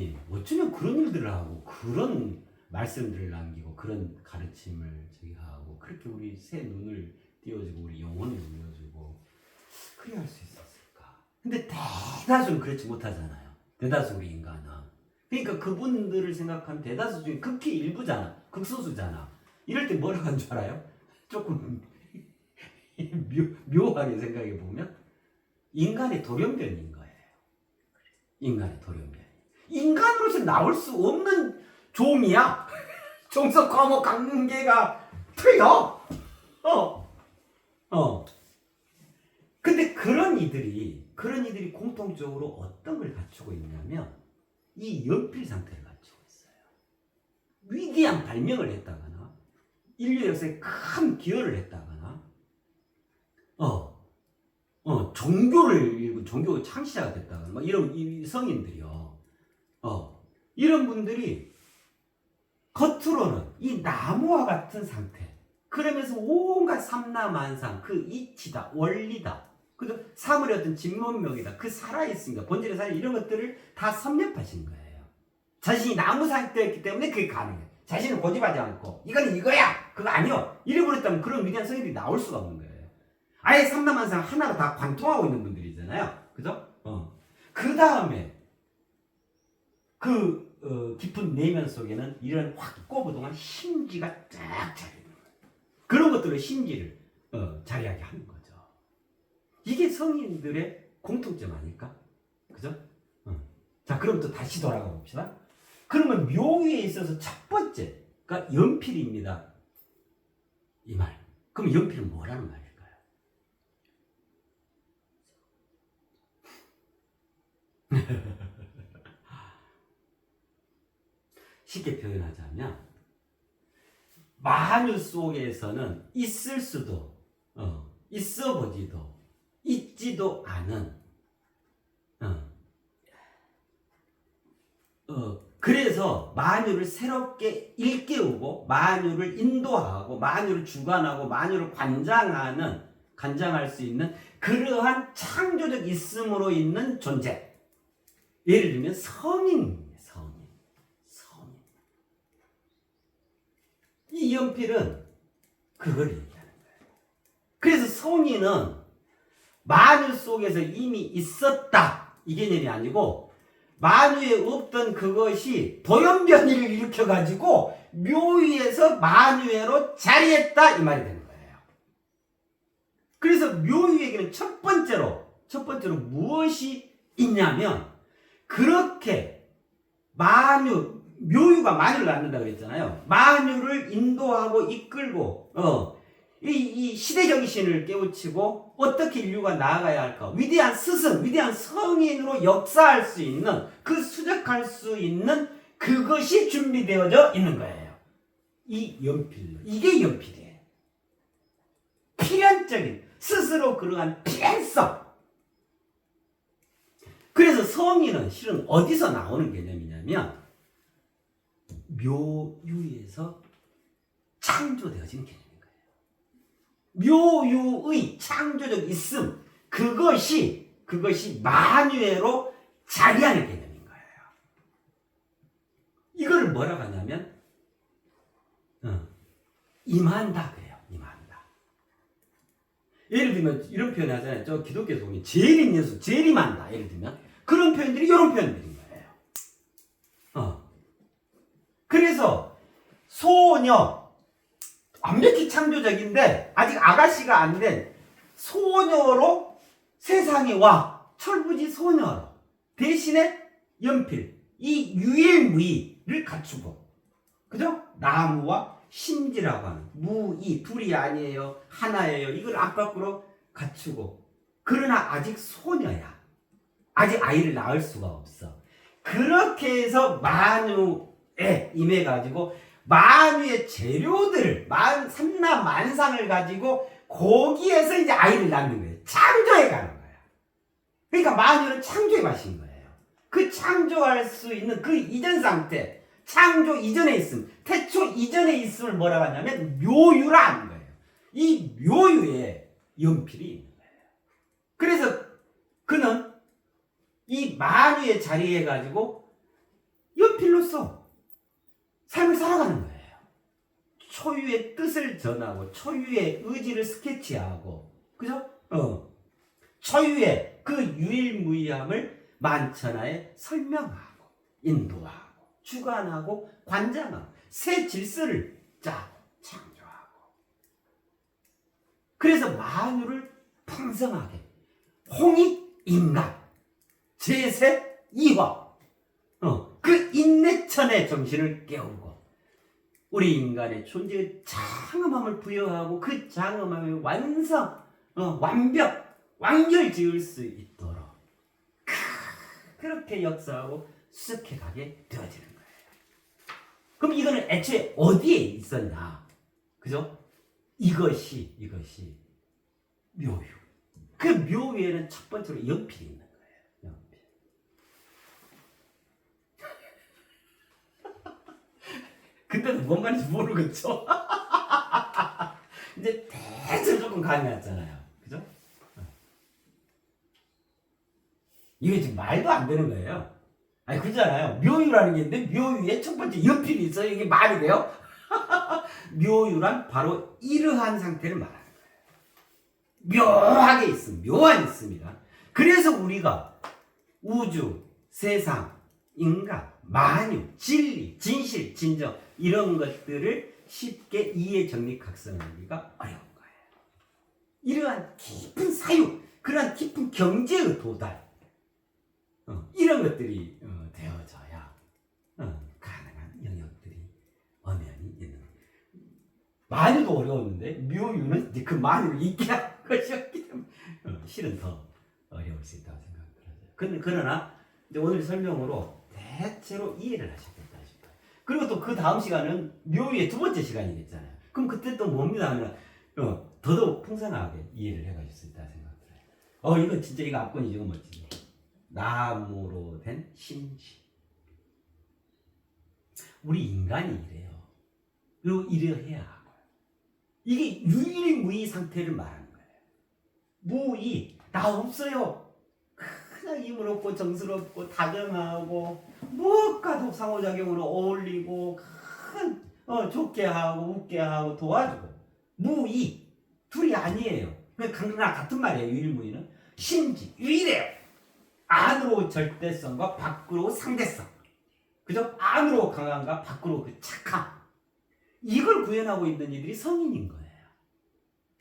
그런 일들을 하고 그런 말씀들을 남기고 그런 가르침을 하고 그렇게 우리 새 눈을 띄워주고 우리 영혼을 울려주고 그래 할 수 있었을까? 근데 대다수는 그렇지 못하잖아요. 대다수 우리 인간은. 그러니까 그분들을 생각하면 대다수 중에 극히 일부잖아. 극소수잖아. 이럴 때 뭐라고 하는 줄 알아요? 조금 묘하게 생각해 보면 인간의 돌연변인 거예요. 인간의 돌연변. 인간으로서 나올 수 없는 종이야. 종속 과목 관계가 틀려. 근데 그런 이들이 공통적으로 어떤 걸 갖추고 있냐면 이 연필 상태를 갖추고 있어요. 위대한 발명을 했다거나 인류 역사에 큰 기여를 했다거나 종교를 읽은 종교 창시자가 됐다거나 막 이런 이 성인들이요. 이런 분들이 겉으로는 이 나무와 같은 상태, 그러면서 온갖 삼라만상, 그 이치다, 원리다, 그죠? 사물의 어떤 진문명이다, 그 살아있습니다, 본질의 살아, 이런 것들을 다 섭렵하신 거예요. 자신이 나무 상태였기 때문에 그게 가능해요. 자신을 고집하지 않고 이건 이거야, 그거 아니요, 이래버렸다면 그런 위대한 성인들이 나올 수가 없는 거예요. 아예 삼라만상 하나로 다 관통하고 있는 분들이잖아요, 그죠? 그 다음에 깊은 내면 속에는 이런 확고부동한 심지가 쫙 자리는 거예요. 그런 것들로 심지를 자리하게 하는 거죠. 이게 성인들의 공통점 아닐까? 그죠? 자, 그럼 또 다시 돌아가 봅시다. 그러면 묘위에 있어서 첫 번째가 연필입니다, 이 말. 그럼 연필은 뭐라는 말일까요? 쉽게 표현하자면 만유 속에서는 있을 수도 있어 보지도 있지도 않은 그래서 만유를 새롭게 일깨우고 만유를 인도하고 만유를 주관하고 만유를 관장할 수 있는 그러한 창조적 있음으로 있는 존재. 예를 들면 성인입니다. 성인. 이 연필은 그걸 얘기하는 거예요. 그래서 성인은 만유 속에서 이미 있었다, 이 개념이 아니고 만유에 없던 그것이 돌연변이를 일으켜가지고 묘위에서 만유회로 자리했다, 이 말이 되는 거예요. 그래서 묘위에게는 첫 번째로 무엇이 있냐면, 그렇게 묘유가 만유를 낳는다 그랬잖아요. 만유를 인도하고 이끌고 이 시대정신을 깨우치고 어떻게 인류가 나아가야 할까, 위대한 스승, 위대한 성인으로 역사할 수 있는, 그 수적할 수 있는 그것이 준비되어져 있는 거예요. 이 연필로. 이게 연필이에요. 필연적인, 스스로 그러한 필연성. 그래서 성인은 실은 어디서 나오는 개념이냐면 묘유에서 창조되어진 개념인 거예요. 묘유의 창조적 있음, 그것이 만유회로 자리하는 개념인 거예요. 이거를 뭐라고 하냐면 임한다 그래요. 임한다. 예를 들면 이런 표현 하잖아요. 저 기독교에서 보면 재림 예수, 재림한다, 예를 들면 그런 표현들이 이런 표현들인 거예요. 그래서 소녀, 완벽히 창조적인데 아직 아가씨가 안 된 소녀로 세상에 와. 철부지 소녀로. 대신에 연필, 이 유일무이를 갖추고, 그죠? 나무와 심지라고 하는 무이, 둘이 아니에요, 하나예요, 이걸 앞밖으로 갖추고, 그러나 아직 소녀야. 아직 아이를 낳을 수가 없어. 그렇게 해서 만유에 임해가지고 만유의 재료들을 삼라만상을 가지고 거기에서 이제 아이를 낳는 거예요. 창조해 가는 거예요. 그러니까 만유는 창조의 맛인 거예요. 그 창조할 수 있는 그 이전 상태, 창조 이전에 있음, 태초 이전에 있음을 뭐라고 하냐면 묘유라 하는 거예요. 이 묘유에 연필이 있는 거예요. 그래서 그는 이 만유에 자리해 가지고 연필로서 삶을 살아가는 거예요. 초유의 뜻을 전하고 초유의 의지를 스케치하고, 그죠? 초유의 그 유일무이함을 만천하에 설명하고 인도하고 주관하고 관장하고 새 질서를 창조하고, 그래서 만유를 풍성하게 홍익인간 제세 이화, 그 인내천의 정신을 깨우고 우리 인간의 존재의 장엄함을 부여하고 그 장엄함의 완결 지을 수 있도록 그렇게 역사하고 수색해가게 되어지는 거예요. 그럼 이거는 애초에 어디에 있었냐, 그죠? 이것이 묘유. 그 묘유에는 첫 번째로 연필이 있는 거예요. 연필. 근데도 뭔 말인지 모르겠죠. 이제 대충 조금 감이 왔잖아요. 그죠? 이게 지금 말도 안 되는 거예요. 아니, 그잖아요. 묘유라는 게 있는데, 묘유에 첫 번째 연필이 있어요. 이게 말이 돼요? 묘유란 바로 이러한 상태를 말하는 거예요. 묘하게 있습니다. 묘한 있습니다. 그래서 우리가 우주, 세상, 인간, 만유, 진리, 진실, 진정 이런 것들을 쉽게 이해 정립각성하기가 어려운 거예요. 이러한 깊은 사유, 그러한 깊은 경제의 도달 이런 것들이 되어져야 가능한 영역들이 엄연히 있는 거예요. 만유도 어려웠는데 묘유는 이제 그 만유를 잊게 한 것이었기 때문에 실은 더 어려울 수 있다고 생각합니다. 그러나 이제 오늘 설명으로 대체로 이해를 하셨겠다 싶어요. 그리고 또 그 다음 시간은 묘유의 두 번째 시간이겠잖아요. 그럼 그때 또 뭡니다 하면 더더욱 풍성하게 이해를 해가실 수 있다 생각해요. 이거 진짜 이거 앞권이 지금 멋지네. 나무로 된 심지. 우리 인간이 이래요. 그리고 이래야 하고요. 이게 유일무이 상태를 말하는 거예요. 무의, 나 없어요. 그냥 힘을 없고 정스럽고 다정하고 무엇과도 상호작용으로 어울리고 좋게 하고 웃게 하고 도와주고 무의, 둘이 아니에요. 그러나 같은 말이에요. 유일무이는 심지, 유일해요. 안으로 절대성과 밖으로 상대성. 그죠? 안으로 강함과 밖으로 그 착함. 이걸 구현하고 있는 이들이 성인인 거예요.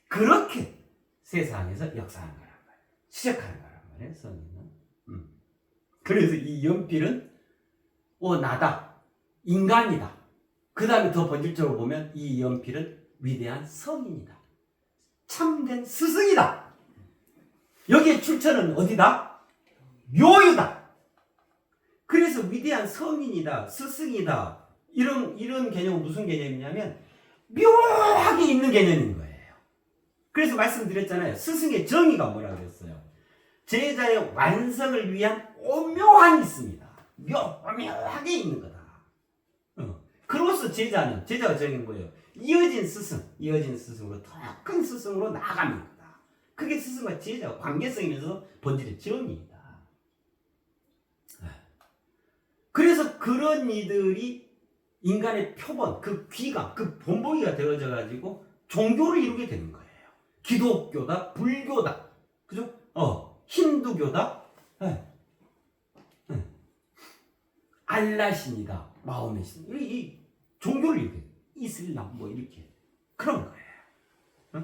그렇게 세상에서 역사하는 거란 말이에요. 시작하는 거란 말이에요. 성인은. 그래서 이 연필은 나다. 인간이다. 그 다음에 더 본질적으로 보면 이 연필은 위대한 성인이다. 참된 스승이다. 여기에 출처는 어디다? 묘유다. 그래서 위대한 성인이다, 스승이다. 이런 개념은 무슨 개념이냐면 묘하게 있는 개념인 거예요. 그래서 말씀드렸잖아요. 스승의 정의가 뭐라고 그랬어요? 제자의 완성을 위한 오묘함이 있습니다. 오묘하게 있는 거다. 그로서 제자가 정의는 뭐예요? 이어진 스승으로 더 큰 스승으로 나아가는 거다. 그게 스승과 제자의 관계성이면서 본질의 정의이다. 그래서 그런 이들이 인간의 표본, 그 귀감, 그 본보기가 되어져 가지고 종교를 이루게 되는 거예요. 기독교다, 불교다, 그죠? 힌두교다, 알라신이다, 마호메 신, 이 종교를 이렇게 이슬람 뭐 이렇게 그런 거예요.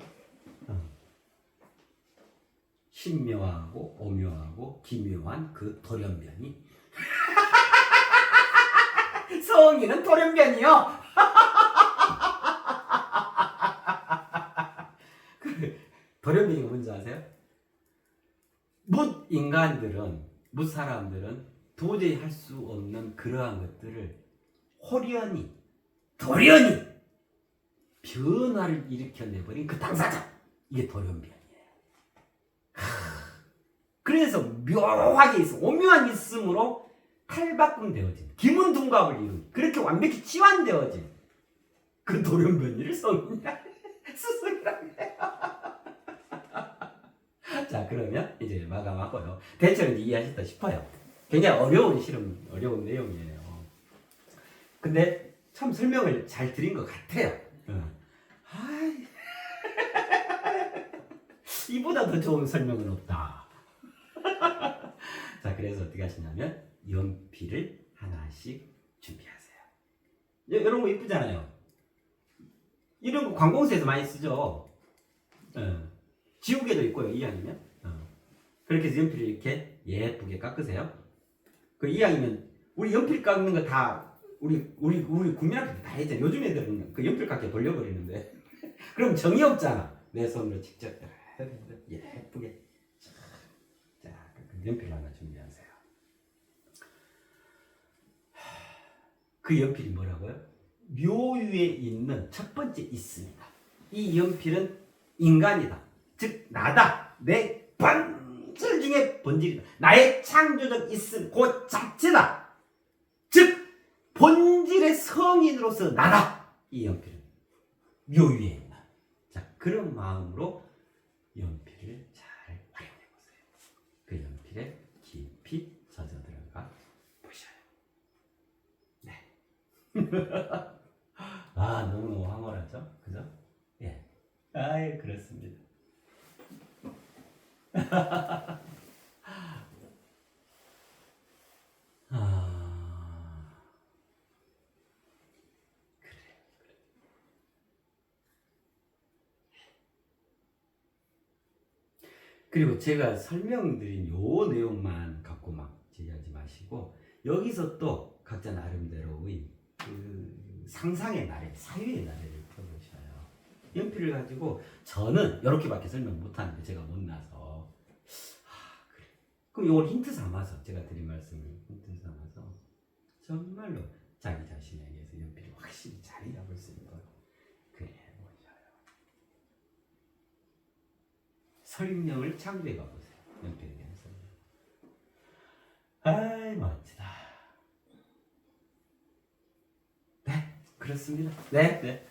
신묘하고 오묘하고 기묘한 그 돌연변이 성인은 돌연변이요. 돌연변이가 뭔지 아세요? 못 사람들은 도저히 할 수 없는 그러한 것들을 호련히, 돌연히 변화를 일으켜내버린 그 당사자. 이게 돌연변이에요. 그래서 묘하게 있어, 오묘한 있음으로 탈바꿈되어진, 기문둔갑을 이룬, 그렇게 완벽히 치환되어진 그 돌연변이를 성인이라 스승이라고 해요. 자, 그러면 이제 마감하고요. 대체로 이해하셨다 싶어요. 굉장히 어려운 내용이에요. 근데 참 설명을 잘 드린 것 같아요. 이보다 더 좋은 설명은 없다. 자, 그래서 어떻게 하시냐면 연필을 하나씩 준비하세요. 이런 거 이쁘잖아요. 이런 거 관공서에서 많이 쓰죠. 지우개도 있고요. 이왕이면 그렇게 해서 연필을 이렇게 예쁘게 깎으세요. 그 이왕이면 우리 연필 깎는 거 다 우리 국민학교 다 했잖아요. 요즘 애들은 그 연필 깎기 돌려버리는데 그럼 정이 없잖아. 내 손으로 직접 예쁘게. 자, 연필 하나 준비하세요. 그 연필이 뭐라고요? 묘유에 있는 첫 번째 있습니다. 이 연필은 인간이다. 즉 나다. 내 본질 중에 본질이다. 나의 창조적 있음 그 자체다. 즉 본질의 성인으로서 나다. 이 연필은 묘위에 있는. 자, 그런 마음으로 연필을 잘 활용해 보세요. 그 연필에 깊이 젖어 들어가 보셔요. 네. 아, 너무너무 황홀하죠? 그죠? 예. 아예 그렇습니다. 아, 그래. 그리고 제가 설명드린 요 내용만 갖고 막 얘기하지 마시고, 여기서 또 각자 나름대로의 그 상상의 나래, 사유의 나래를 펴보셔요. 연필을 가지고 저는 이렇게밖에 설명 못하는데 제가 못나서, 그래. 그럼 이걸 힌트 삼아서 제가 드린 말씀을 힌트 삼아서 정말로 자기 자신에게서 연필을 확실히 자리 잡을 수 있는 걸 그래 보셔요. 설명을 창조해 가보세요. 연필에 대한 설명. 아이 멋지다. 네, 그렇습니다. 네, 네.